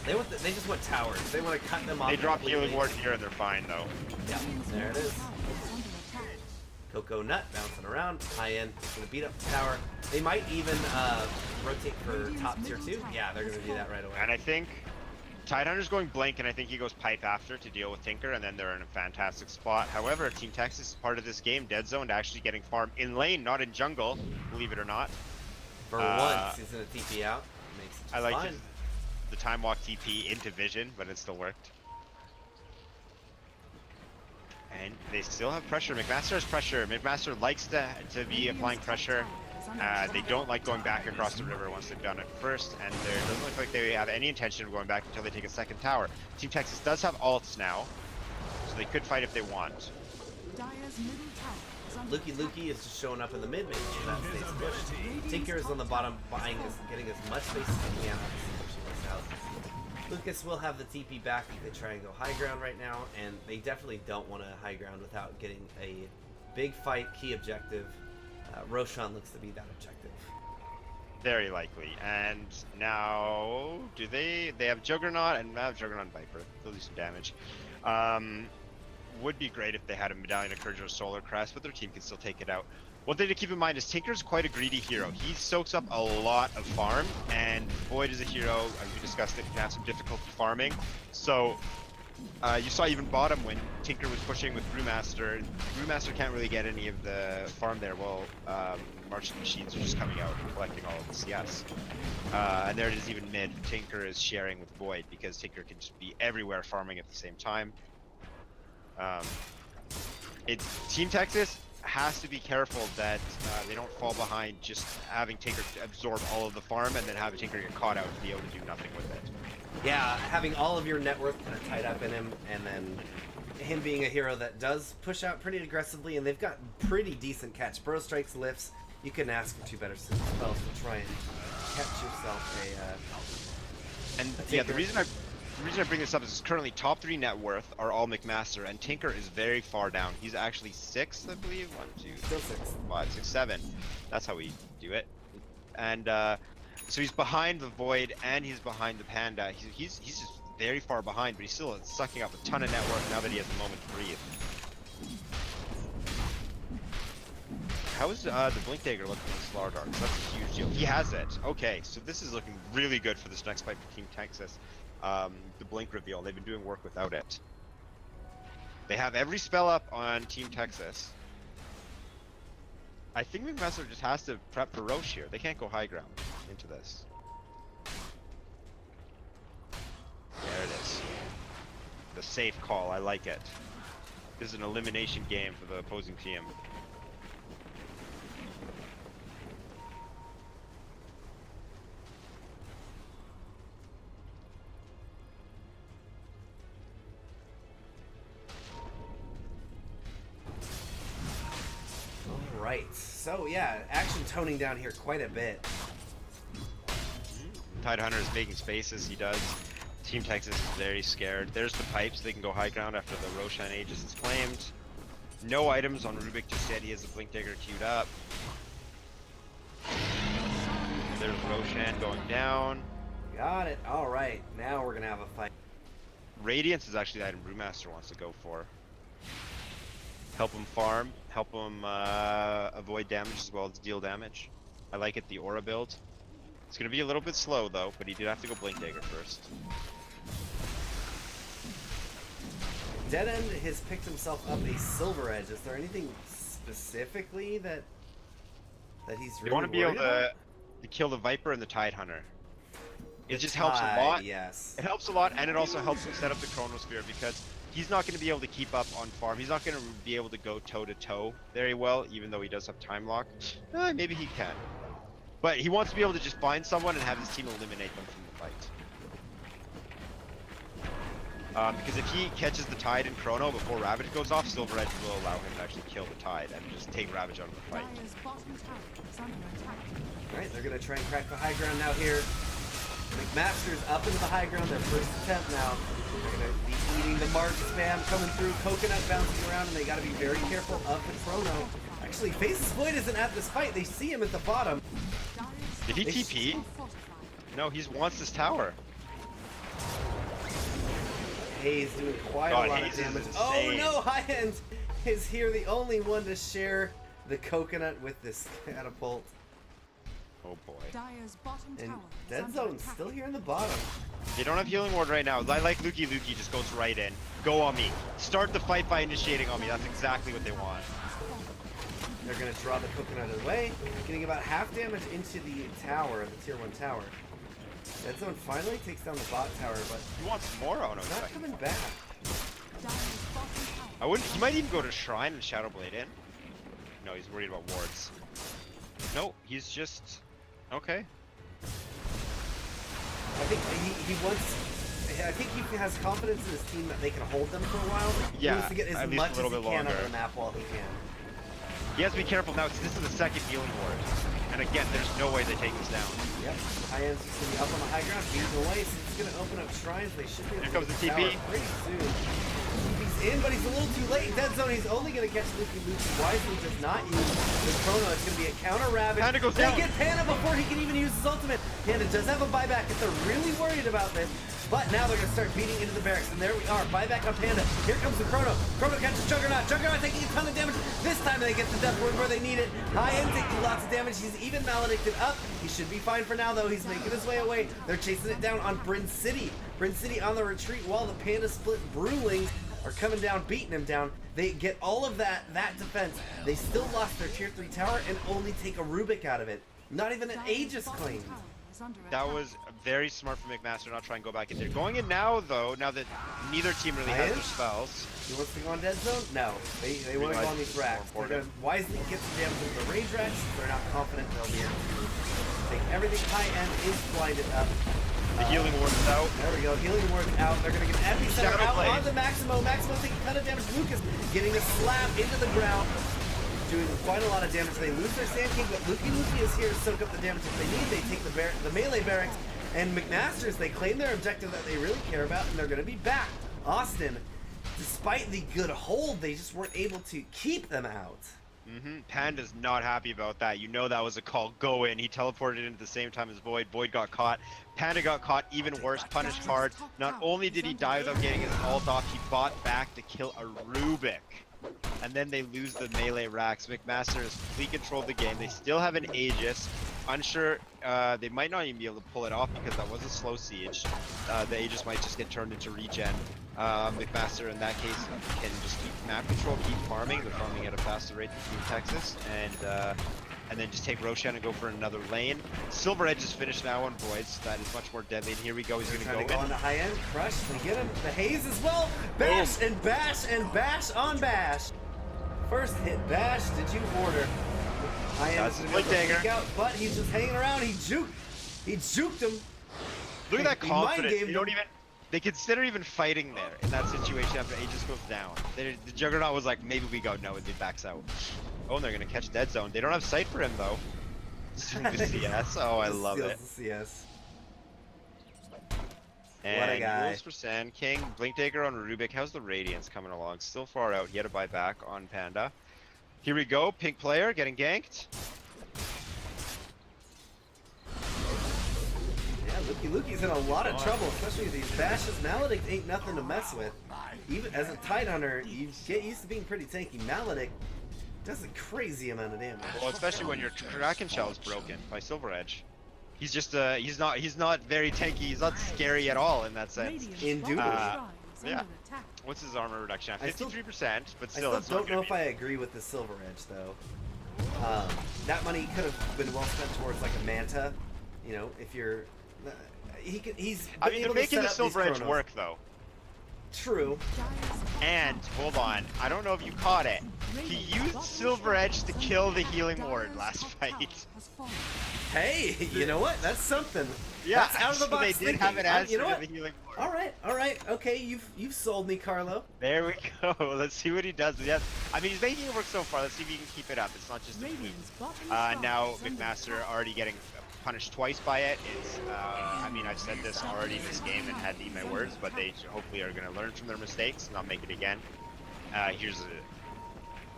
They just want towers. They want to cut them off. They drop healing ward here and they're fine though. Yeah, there it is. Coco Nut bouncing around. High end is going to beat up the tower. They might even rotate for top tier 2. Yeah, they're going to do that right away. And I think Tidehunter's going Blink, and I think he goes Pipe after to deal with Tinker, and then they're in a fantastic spot. However, Team Texas is part of this game, Dead Zoned, actually getting farm in lane, not in jungle, believe it or not. For once, he's going to TP out. Makes it I like fine. The time walk TP into vision, but it still worked. And they still have pressure. McMaster has pressure. McMaster likes to be applying pressure. They don't like going back across the river once they've done it first, and it doesn't look like they have any intention of going back until they take a 2nd tower. Team Texas does have ults now, so they could fight if they want. Luki is just showing up in the mid, making sure that stays pushed. Tinker is on the bottom, getting as much space as he can. Lucas will have the TP back if they try and go high ground right now, and they definitely don't want to high ground without getting a big fight, key objective. Ro16 looks to be that objective. Very likely. And now, do they have Juggernaut and Juggernaut and Viper. They'll do some damage. Would be great if they had a Medallion of Courage or Solar Crest, but their team can still take it out. One thing to keep in mind is Tinker's quite a greedy hero. He soaks up a lot of farm, and Void is a hero, as we discussed, that can have some difficulty farming. So, you saw even bottom when Tinker was pushing with Brewmaster. Brewmaster can't really get any of the farm there while Marching Machines are just coming out and collecting all of the CS. And there it is even mid. Tinker is sharing with Void because Tinker can just be everywhere farming at the same time. Team Texas has to be careful that they don't fall behind just having Tinker absorb all of the farm and then have Tinker get caught out to be able to do nothing with it. Yeah, having all of your net worth kind of tied up in him, and then him being a hero that does push out pretty aggressively, and they've got pretty decent catch. Burrow Strikes, lifts. You couldn't ask for 2 better spells to try and catch yourself a yeah, the reason I bring this up is currently top 3 net worth are all McMaster, and Tinker is very far down. He's actually 6th, I believe. 1, 2, 3, 4, 5, 6, 7. That's how we do it. And so he's behind the Void and he's behind the Panda. He's just very far behind, but he's still sucking up a ton of net worth now that he has a moment to breathe. How is the Blink Dagger looking with Slardar? That's a huge deal. He has it. Okay, so this is looking really good for this next fight for Team Texas. The Blink reveal, they've been doing work without it. They have every spell up on Team Texas. I think McMaster just has to prep for Roche here. They can't go high ground into this. There it is. The safe call, I like it. This is an elimination game for the opposing team. right. So yeah, action toning down here quite a bit. Tidehunter is making spaces. He does. Team Texas is very scared. There's the pipes. They can go high ground after the Roshan Aegis is claimed. No items on Rubik just yet. He has the Blink Dagger queued up. There's Roshan going down. Got it. All right. Now we're gonna have a fight. Radiance is actually the item Brewmaster wants to go for. Help him farm. Help him avoid damage as well as deal damage. I like it. The aura build. It's gonna be a little bit slow though, but he did have to go Blink Dagger first. Dead End has picked himself up a Silver Edge. Is there anything specifically that he's really You want to be able worried to kill the Viper and the Tidehunter. It The just helps a Tide, lot. Yes. It helps a lot, and it also helps him set up the Chronosphere because he's not going to be able to keep up on farm. He's not going to be able to go toe-to-toe very well, even though he does have time lock. Maybe he can. But he wants to be able to just find someone and have his team eliminate them from the fight. Because if he catches the Tide in Chrono before Ravage goes off, Silver Edge will allow him to actually kill the Tide and just take Ravage out of the fight. Dire's bottom tower is under attack. Alright, they're gonna try and crack the high ground now here. McMaster's up into the high ground, their first attempt now. They're gonna be eating the mark spam coming through, Coconut bouncing around, and they gotta be very careful of the Chrono. Actually, Faces Void isn't at this fight, they see him at the bottom. Did he TP? No, he wants this tower. Hayes doing quite God, a lot Hayes of is damage. insane. Oh no, High End is here, the only one to share the Coconut with this catapult. Oh boy. Dire's bottom And tower is Dead under Zone's attack. still here in the bottom. They don't have Healing Ward right now. I like Lukey. Lukey just goes right in. Go on me. Start the fight by initiating on me. That's exactly what they want. They're gonna draw the Coconut away, getting about half damage into the tower, the tier 1 tower. Dead Zone finally takes down the bot tower, but He wants more? Oh no, he's he's not back. coming back. Dire's bottom tower. I wouldn't. He might even go to Shrine and Shadow Blade in. No, he's worried about wards. No, he's just okay. I think he wants. I think he has confidence in his team that they can hold them for a while. He Yeah, wants to get as at least much a little as he bit can out of longer. the map while he can. He has to be careful now because this is the second healing ward. And again, there's no way they take this down. Yep. High End's just gonna be up on the high ground, beating away. So it's gonna open up shrines. They should be able Here to comes get the TP. tower pretty soon. TP's in, but he's a little too late. Dead Zone. He's only gonna catch Lukey. Lukey wisely does not use the Chrono. It's gonna be a counter Ravage. Panda goes they down. get Panda before he can even use his ultimate. Panda does have a buyback if they're really worried about this. But now they're gonna start beating into the barracks, and there we are. Buyback on Panda. Here comes the Chrono. Chrono catches Juggernaut. Juggernaut taking a ton of damage. This time they get the Death Ward where they need it. High End taking lots of damage. He's even maledicted up. He should be fine for now, though. He's making his way away. They're chasing it down on Bryn City. Bryn City on the retreat while the Panda Split Brewlings are coming down, beating him down. They get all of that defense. They still lost their tier 3 tower and only take a Rubik out of it. Not even an Dire's Aegis bottom claim. tower is under That attack. was very smart from McMaster not try and go back in there. Going in now though, now that neither team really has their spells. He wants to go on Dead Zone? No. They want to go on these racks. They're going to wisely get some damage into the rage racks. They're not confident they'll be able to take everything. High End is blinded up. The healing ward is out. There we go. Healing ward out. They're going to get Epicenter Shadow out Blade. on the Maximo. Maximo taking a ton of damage. Lucas getting a slap into the ground. Doing quite a lot of damage. They lose their Sand King, but Lukey is here to soak up the damage if they need. They take the melee barracks. And McMasters, they claim their objective that they really care about, and they're going to be back. Austin, despite the good hold, they just weren't able to keep them out. Panda's not happy about that. You know that was a call. Go in. He teleported in at the same time as Void. Void got caught. Panda got caught even worse. Punished hard. Not only did he die without getting his ult off, he bought back to kill a Rubik. And then they lose the melee racks. McMaster has completely controlled the game. They still have an Aegis. Unsure, they might not even be able to pull it off because that was a slow siege. The Aegis might just get turned into regen. McMaster in that case can just keep map control, keep farming. They're farming at a faster rate than Team Texas, and then just take Roshan and go for another lane. Silver Edge is finished now on Voids. That is much more deadly. And here we go. He's They're gonna trying to go go on in. the high end. Crush. They get him. The Haze as well. Bash and bash and bash on bash. First hit bash. Did you order? High end That's is his going to Blink go Dagger. peek out, but he's just hanging around. He juked him. Look at that He mind confidence. gamed They don't him. even. They consider even fighting there in that situation after Aegis goes down. The Juggernaut was like, maybe we go no, and they backs out. Oh, and they're gonna catch Dead Zone. They don't have sight for him though. Stealing the CS. Oh, I Just love steals it. the CS. And What a guy. rules for Sand King. Blinktaker on Rubik. How's the Radiance coming along? Still far out. He had to buy back on Panda. Here we go. Pink player getting ganked. Yeah, Luki's in a lot of trouble, especially with these bashes. Maledict ain't nothing to mess with. Even as a Tidehunter, you get used to being pretty tanky. Maledict does a crazy amount of damage. Well, especially when your Kraken Shell is broken by Silver Edge. He's just he's not very tanky. He's not scary at all in that sense. Radiant's Indubitably. bottom shrine is yeah. under attack. What's his armor reduction? At I still- 53%, but I still, still that's not don't know gonna if I agree with the Silver Edge though. That money could have been well spent towards like a Manta. You know, if you're, he's. I been mean, able they're to making set the up Silver these Edge chronos. work though. True. Dire's top And tower hold on, I don't know if you caught it. He used Silver Edge to kill the healing ward last fight. has fallen. Hey, you know what? That's something. Yeah, That's out of the so box they did thinking. have an answer You know to what? the healing ward. All right. Okay, you've sold me, Carlo. There we go. Let's see what he does. Yes, I mean he's making it work so far. Let's see if he can keep it up. It's not just a fluke. Radiant's bottom shrine Now is under McMaster attack. already getting punished twice by it. It's I mean I've said this already in this game and had to eat my words, but they hopefully are going to learn from their mistakes and not make it again.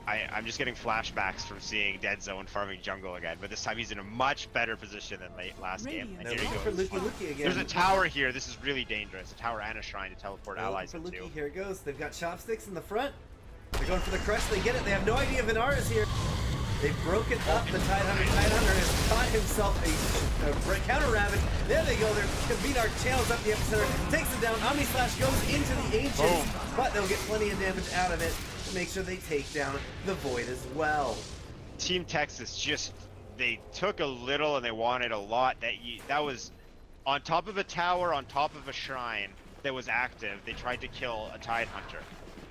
I'm just getting flashbacks from seeing Dead Zone farming jungle again, but this time he's in a much better position than last game. And Now here he looking for goes. Luki again. There's a tower here. This is really dangerous. A tower and a shrine to teleport Now allies looking for into. Luki. Here it goes. They've got chopsticks in the front. They're going for the crush. They get it. They have no idea Vinar is here. They've broken up the Tidehunter. Tidehunter has caught himself a counter ravage. There they go. Vinar channels up the epicenter, takes it down. Omni Slash goes into the Ancients, Boom. but they'll get plenty of damage out of it to make sure they take down the Void as well. Team Texas just they took a little and they wanted a lot. That was on top of a tower, on top of a shrine that was active. They tried to kill a Tidehunter.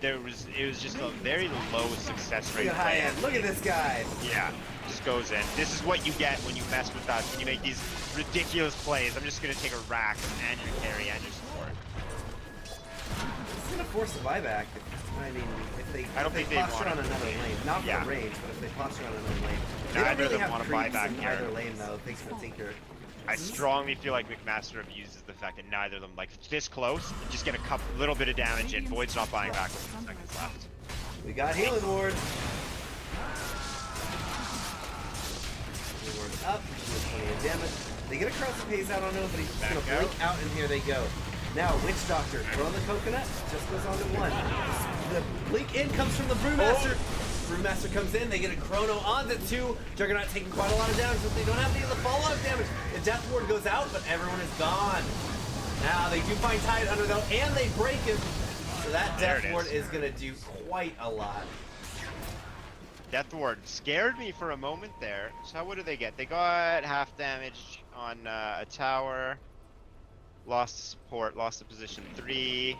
It was just a very low success rate. Look at high play. end. Look at this guy. Yeah, just goes in. This is what you get when you mess with us. When you make these ridiculous plays. I'm just gonna take a rack and your carry and your support. This is gonna force a buyback. I mean, I don't if they think they posture want on it. another lane, not for Yeah. the range, but if they posture on another lane, they Neither don't really of them have want to creeps buy back in here. either lane though. Thanks for Tinker. I strongly feel like McMaster abuses the fact that neither of them, like this close, just get a little bit of damage and Void's not buying back with 10 seconds left. We got healing ward. Healing ward up. Doing plenty of damage. They get across the pace out on him, but he's just gonna Back out. blink out, and here they go. Now, Witch Doctor, throw the coconut, just goes on to one. The blink in comes from the Brewmaster. Brewmaster comes in, they get a chrono on the two. Juggernaut taking quite a lot of damage, but they don't have any of the follow-up damage. The Death Ward goes out, but everyone is gone. Now they do find Tidehunter though, and they break him. So that There Death it Ward is. is gonna do quite a lot. Death Ward scared me for a moment there. So what do they get? They got half damage on a tower. Lost support, lost the position 3.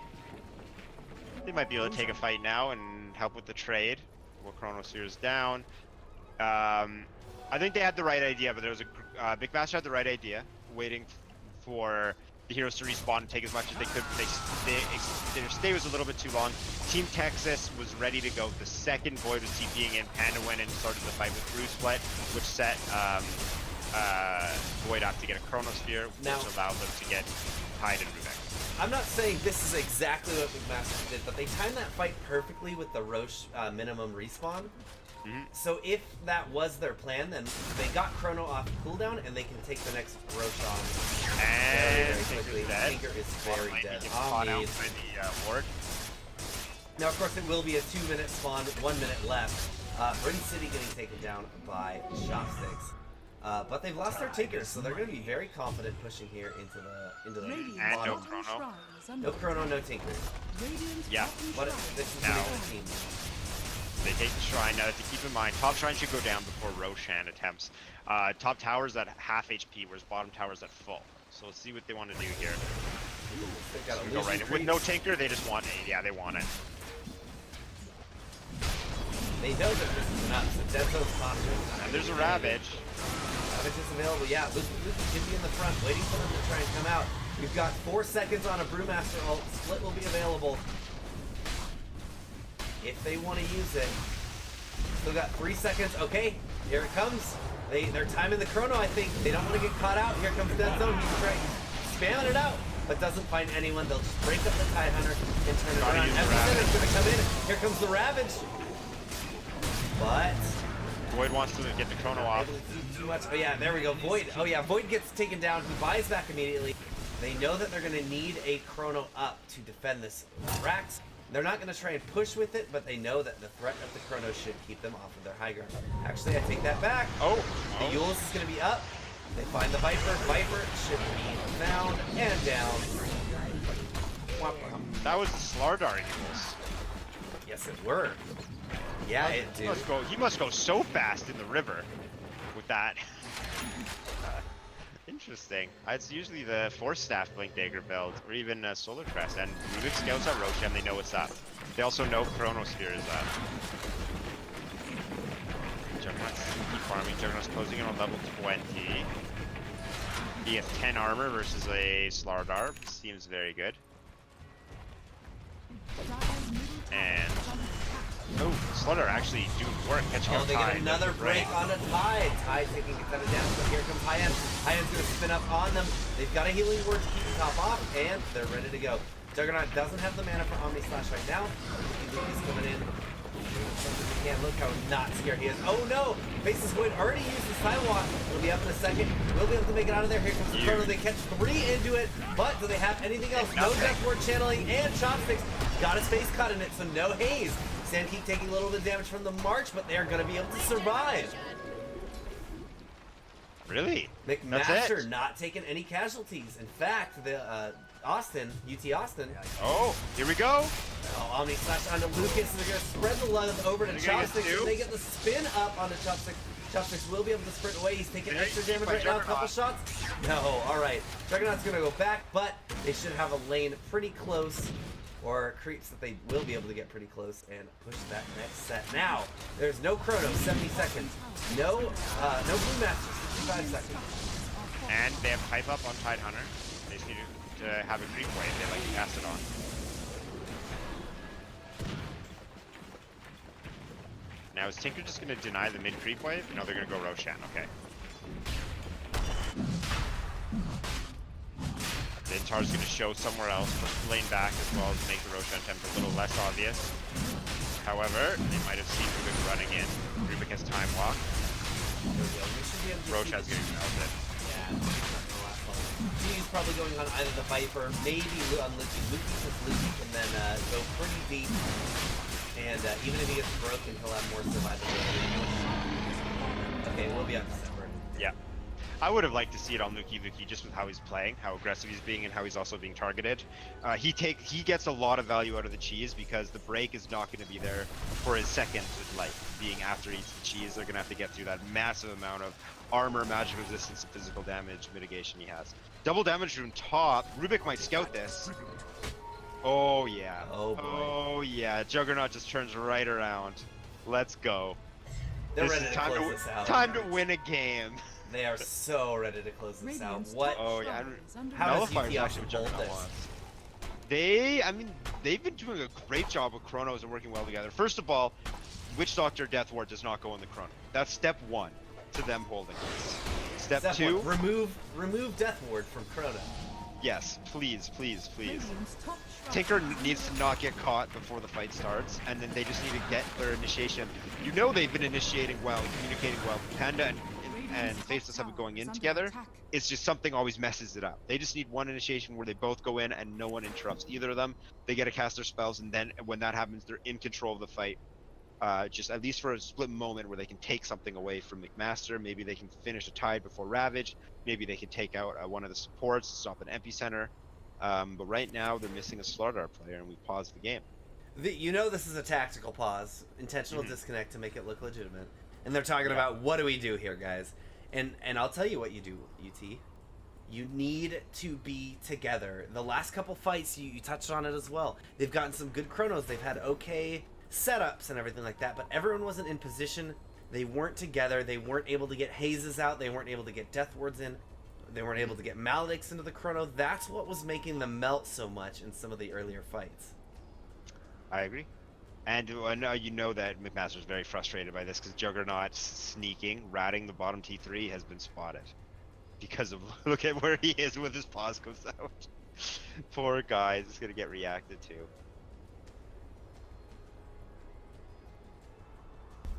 They might be able to take a fight now and help with the trade. Well, Chronosphere's down. I think they had the right idea, but there was a McMaster had the right idea, waiting for the heroes to respawn and take as much as they could. Their stay was a little bit too long. Team Texas was ready to go. The second Void was TPing in, Panda went and started the fight with Brew Split, which set Void up to get a Chronosphere, which Now- allowed them to get Tide and Rubik. I'm not saying this is exactly what McMaster did, but they timed that fight perfectly with the Roche minimum respawn. Mhm. So if that was their plan, then they got Chrono off cooldown and they can take the next Roche on very, And very quickly. Tinker's dead. Tinker is Bottom very lane dead. gets caught out Omni. by the ward. Now, of course, it will be a 2-minute spawn, 1 minute left. Bryn City getting taken down by Chopsticks. But they've lost their Tinker, so they're going to be very confident pushing here into the Radiant's And no bottom chrono. shrine is under No Chrono, no Tinker. Radiant's Yeah. bottom What shrine this is Now- a good team. They take the shrine. Now, to keep in mind, top shrine should go down before Roshan attempts. Top tower's at half HP, whereas bottom tower's at full. So let's see what they want to do here. They've got a So we go Lucian right in. With creep. no Tinker, they just want it. Yeah, they want it. They know that this is enough, so Dead Zone's confident. And there's a Ravage. Ravage is available, yeah. Lucy can be in the front, waiting for them to try and come out. We've got 4 seconds on a Brewmaster ult. Split will be available if they want to use it. Still got 3 seconds. Okay, here it comes. They're timing the chrono, I think. They don't want to get caught out. Here comes Dead Zone. He's spamming it out, but doesn't find anyone. They'll just break up the Tide Hunter and turn it around. Epicenter's going to come in. Here comes the Ravage. But Void wants to get the chrono off. too much. Oh yeah, there we go. Void. Oh yeah, Void gets taken down. He buys back immediately. They know that they're going to need a chrono up to defend this Rax. They're not going to try and push with it, but they know that the threat of the chrono should keep them off of their high ground. Actually, I take that back. The Yules is going to be up. They find the Viper. Viper should be found and down. That was the Slardar Eagles. Yes, it were. Yeah, it did. He must go so fast in the river with that. Interesting. It's usually the Force Staff Blink Dagger build, or even Solar Crest. And Rubik scouts out Roshan, they know what's up. They also know Chronosphere is up. Juggernaut's keep farming. Juggernaut's closing in on level 20. He has 10 armor versus a Slardar. Seems very good. And Slardar actually doing work, catching out they Tide. get another break on a Tide. Tide taking a ton of damage, but here comes High-End. High-End's going to spin up on them. They've got a healing word to keep the top off, and they're ready to go. Juggernaut doesn't have the mana for Omni Slash right now. He's coming in. Look how not scared he is. Oh no! Faces Void already used his Time Walk. He'll be up in a second. We'll be able to make it out of there. Here comes the Chrono. They catch 3 into it, but do they have anything else? No Death Ward channeling, and Chopsticks got his face caught in it, so no haze. Sandkeep taking a little bit of damage from the March, but they're going to be able to survive. Really? McMaster not taking any casualties. In fact, the Austin, UT Austin. Oh, here we go. Oh, Omni Slash onto Lucas. They're going to spread the love over to Chopsticks. And they get the spin up onto Chopsticks. Chopsticks will be able to sprint away. He's taking extra damage right now. A couple shots. No, alright. Juggernaut's going to go back, but they should have a lane pretty close. Or creeps that they will be able to get pretty close and push that next set. Now, there's no chrono, 70 seconds. No Blue Masters, 55 seconds. And they have pipe up on Tide Hunter. They just need to have a creep wave. They like to cast it on. Now, is Tinker just going to deny the mid creep wave? No, they're going to go Roshan, okay. Then Tar's going to show somewhere else, push the lane back as well as make the Roshan attempt a little less obvious. However, they might have seen Rubik running in. Rubik has Time Walk. Roshan's getting melted. Yeah, he's probably going on either the Viper, maybe on Luki. Luki, because Luki can then go pretty deep. And even if he gets broken, he'll have more survivability. Okay, we'll be up to separate. Yeah. I would have liked to see it on Luki just with how he's playing, how aggressive he's being, and how he's also being targeted. He gets a lot of value out of the cheese because the break is not going to be there for his second life. Being after he eats the cheese, they're going to have to get through that massive amount of armor, magic resistance, and physical damage mitigation he has. Double damage room top. Rubik might scout this. Oh yeah. Oh boy. Oh yeah. Juggernaut just turns right around. Let's go. They're ready to close this out. Time to win a game. They are so ready to close this out. What? Oh yeah. How does Nullifier's UT actually Austin what bolt Juggernaut this? wants. They've been doing a great job with Chronos and working well together. First of all, Witch Doctor Death Ward does not go in the Chrono. That's step 1 to them holding this. Step 2, remove Death Ward from Chrono. Yes, please, please, please. Tinker needs to not get caught before the fight starts, and then they just need to get their initiation. You know they've been initiating well, communicating well. Panda and Faceless have been going in together. It's just something always messes it up. They just need one initiation where they both go in and no one interrupts either of them. They get to cast their spells, and then when that happens, they're in control of the fight. Just at least for a split moment where they can take something away from McMaster. Maybe they can finish a Tide before Ravage. Maybe they can take out one of the supports, stop an epicenter. But right now they're missing a Slardar player, and we paused the game. You know this is a tactical pause, intentional disconnect to make it look legitimate. And they're talking about, what do we do here, guys? And I'll tell you what you do, UT. You need to be together. The last couple fights, you touched on it as well. They've gotten some good chronos. They've had okay setups and everything like that, but everyone wasn't in position. They weren't together. They weren't able to get hazes out. They weren't able to get death wards in. They weren't able to get Maledicts into the chrono. That's what was making them melt so much in some of the earlier fights. I agree. And you know that McMaster's very frustrated by this because Juggernaut's sneaking, ratting the bottom T3 has been spotted. Because of, look at where he is with his paws goes out. Poor guy, he's gonna get reacted to.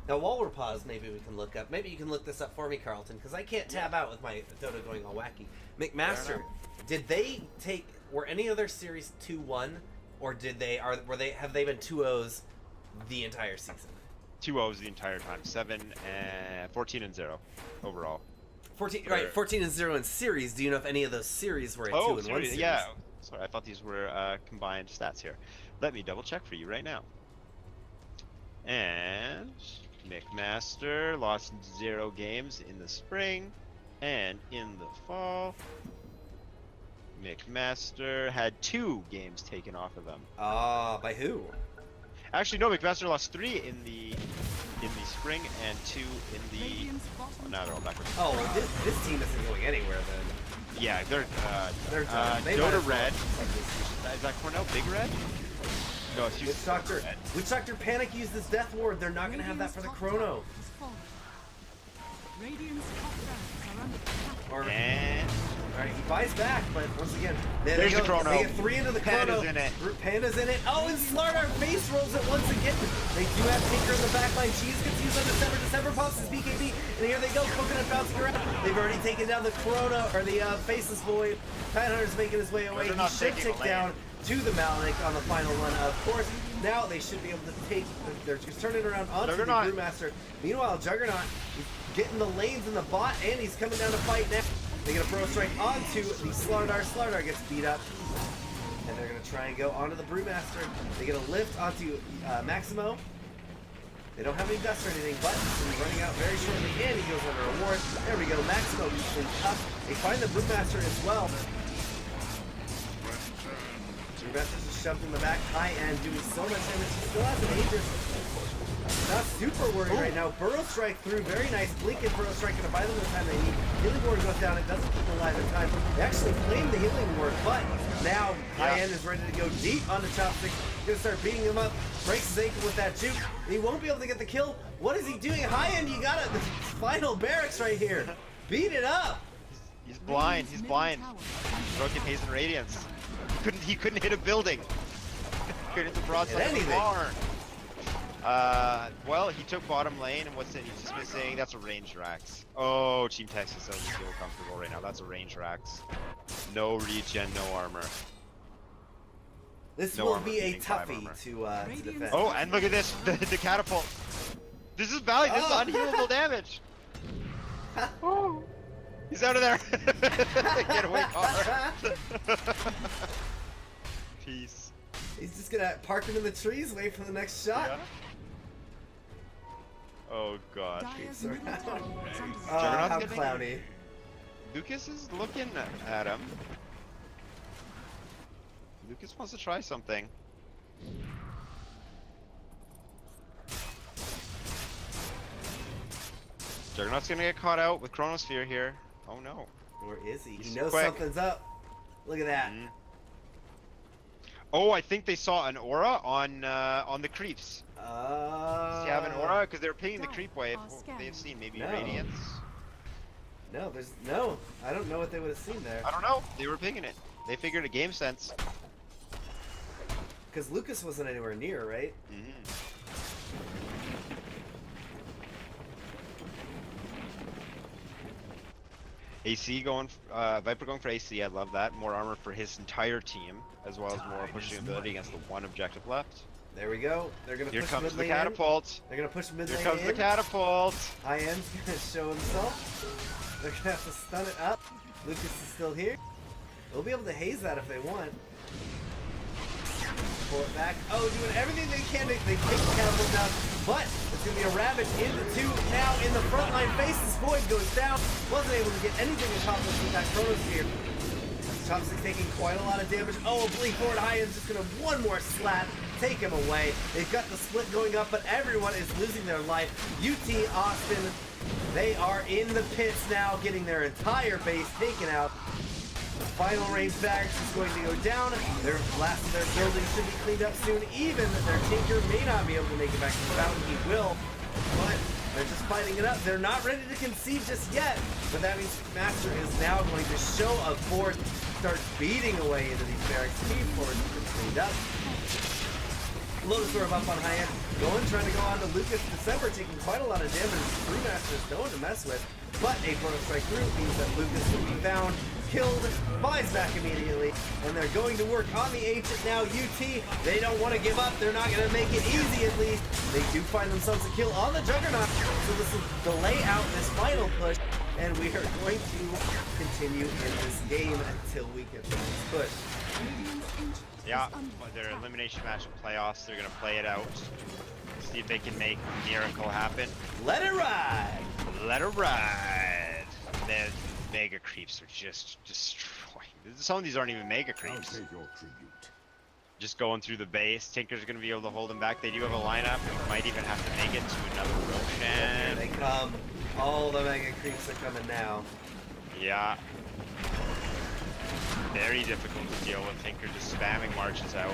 Now, while we're paused, maybe we can look up. Maybe you can look this up for me, Carlton, because I can't tab out with my Dota going all wacky. McMaster, did they take? Were any of their series 2-1, or did they? Have they been 2-0s the entire season? 2-0s the entire time. 14-0 overall. 14, right? 14-0 in series. Do you know if any of those series were a 2-1 series? Yeah. Sorry, I thought these were combined stats here. Let me double check for you right now. And McMaster lost 0 games in the spring, and in the fall, McMaster had 2 games taken off of them. By who? Actually, no. McMaster lost 3 in the spring and 2 in the. Oh, now they're all backwards. Oh, well, this team isn't going anywhere then. Yeah, they're done. They Dota might Red. as Is that Cornell Big Red? No, it's Witch Doctor. Witch Doctor Panic used this Death Ward. They're not going to have that for the Chrono. Radiant's top barracks are under attack. Or, And alright, he buys back, but once again, there there's they go. the Chrono. They get 3 into the Chrono. Panda's in it. Panda's in it. Oh, and Slardar face rolls it once again. They do have Tinker in the backline. Cheese gets used on December. December pops his BKB, and here they go. Coconut bouncing around. They've already taken down the Chrono, or the Faceless Void. Tidehunter's making his way away. He should tick down to the Malinic on the final run. Of course, now they should be able to take. They're just turning around onto the Brewmaster. Meanwhile, Juggernaut is getting the lanes in the bot, and he's coming down to fight now. They get a Pro Strike onto the Slardar. Slardar gets beat up, and they're gonna try and go onto the Brewmaster. They get a lift onto Maximo. They don't have any dust or anything, but he's running out very shortly, and he goes under a ward. There we go. Maximo being up. They find the Brewmaster as well. Brewmaster's just shoved in the back, high end, doing so much damage. He still has an Aegis. Not super worried right now. Burrow Strike through, very nice. Blink and Burrow Strike gonna buy them the time they need. Healing Ward goes down, it doesn't keep them alive in time. They actually claim the Healing Ward, but now high end is ready to go deep onto Chopstick. Gonna start beating him up, breaks his ankle with that juke. He won't be able to get the kill. What is he doing? High end, you got it. The final barracks right here. Beat it up. He's blind. He's blind. Broken Haze and Radiance. He couldn't hit a building. Couldn't hit the broadside of the barn. Well, he took bottom lane, and what's it? He's just missing. That's a ranged Rax. Oh, Team Texas doesn't feel comfortable right now. That's a ranged Rax. No regen, no armor. This will be a toughie to defend. Oh, and look at this, the catapult. This is value. This is unhealable damage. Oh, he's out of there. Get away, car. Peace. He's just gonna park him in the trees, wait for the next shot. Yeah. Oh god. Dire's middle tower is under How Juggernaut's getting- clowny. Lucas is looking at him. Lucas wants to try something. Juggernaut's gonna get caught out with Chronosphere here. Oh no. Where is he? He He's knows quick. something's up. Look at that. Mhm. Oh, I think they saw an aura on the creeps. Does he have an aura? Because they're pinging the creep wave. They've seen maybe No. Radiance. No, there's no. I don't know what they would have seen there. I don't know. They were pinging it. They figured a game sense. Because Lucas wasn't anywhere near, right? Mhm. AC going, Viper going for AC. I love that. More armor for his entire team, as well as more pushing ability against the one objective left. There we go. They're gonna Here push comes mid the lane in. catapult. They're gonna push mid Here lane comes in. the catapult. High end's gonna show himself. They're gonna have to stun it up. Lucas is still here. They'll be able to haze that if they want. Pull it back. Oh, doing everything they can. They take the catapult down, but it's gonna be a ravage into two now in the front line. Faces Void goes down. Wasn't able to get anything accomplished with that Chronosphere. Chopstick's taking quite a lot of damage. Oh, Bleak forward high end's just gonna one more slap, take him away. They've got the split going up, but everyone is losing their life. UT Austin, they are in the pits now, getting their entire base taken out. final range barracks is going to go down. Their last of their buildings should be cleaned up soon. Even their Tinker may not be able to make it back to the fountain. He will, but they're just fighting it up. They're not ready to concede just yet, but that means McMaster is now going to show a force, start beating away into these barracks. Team force has been cleaned up. Lotus Orb up on high end. Going, trying to go on to Lucas. December taking quite a lot of damage. Brewmaster's no one to mess with. But a Chrono Strike through means that Lucas will be found, killed, buys back immediately. And they're going to work on the Ancient now. UT, they don't want to give up. They're not going to make it easy at least. They do find themselves a kill on the Juggernaut. So this will delay out this final push. And we are going to continue in this game until we get the next push. Yeah, their elimination match in playoffs, they're going to play it out. See if they can make a miracle happen. Let it ride! Let it ride! The mega creeps are just destroying. Some of these aren't even mega creeps. I'll pay your tribute. Just going through the base. Tinker's going to be able to hold them back. They do have a lineup. They might even have to make it to another Here Roshan. they come. All the mega creeps are coming now. Yeah. Very difficult to deal with. Tinker just spamming marches out.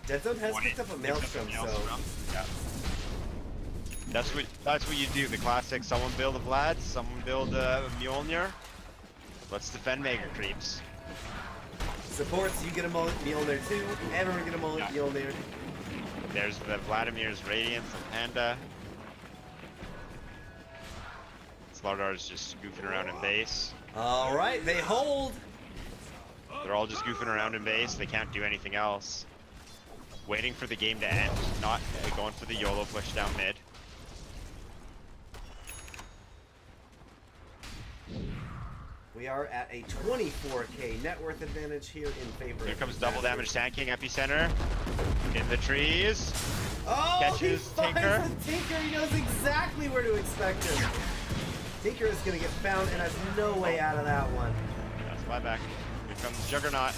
Dead Zone has picked up a Maelstrom, so... Yeah. That's what you do. The classic, someone build a Vlad, someone build a Mjolnir. Let's defend mega creeps. Supports, you get a Mjolnir too. Everyone get a Mjolnir. There's the Vladimir's Radiance and Panda. Slardar's just goofing around in base. Alright, they hold! They're all just goofing around in base. They can't do anything else. Waiting for the game to end. Not going for the YOLO push down mid. We are at a 24k net worth advantage here in favor Here of comes McMaster. double damage tanking epicenter. In the trees. Oh, Catches he finds Tinker. the Tinker! He knows exactly where to expect him. Tinker is going to get found and has no way out of that one. That's my back. Here comes Juggernaut.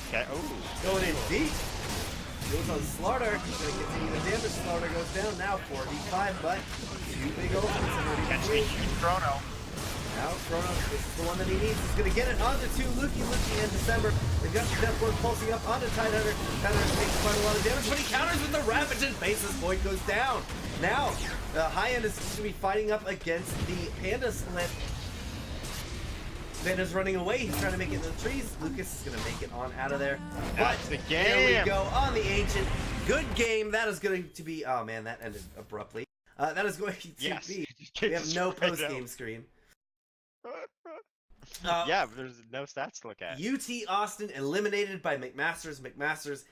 Okay. Oh. Going in deep. Goes on Slardar. He's going to continue the damage. Slardar goes down now. 4v5, but two big opens. Catch me, Chrono. Now Chrono, this is the one that he needs. He's going to get it onto two Luki in December. They've got the Death Ward pulsing up onto Tidehunter. Tidehunter takes quite a lot of damage, but he counters with the Ravage and Faces. Void goes down. Now, the high end is going to be fighting up against the Panda Split. Panda's running away. He's trying to make it in the trees. Lucas is going to make it on out of there. That's But the game. there we go on the Ancient. Good game. That is going to be... Oh, man, that ended abruptly. That is going to Yes. be... We have no post-game screen. Yeah, but there's no stats to look at. UT Austin eliminated by McMaster's.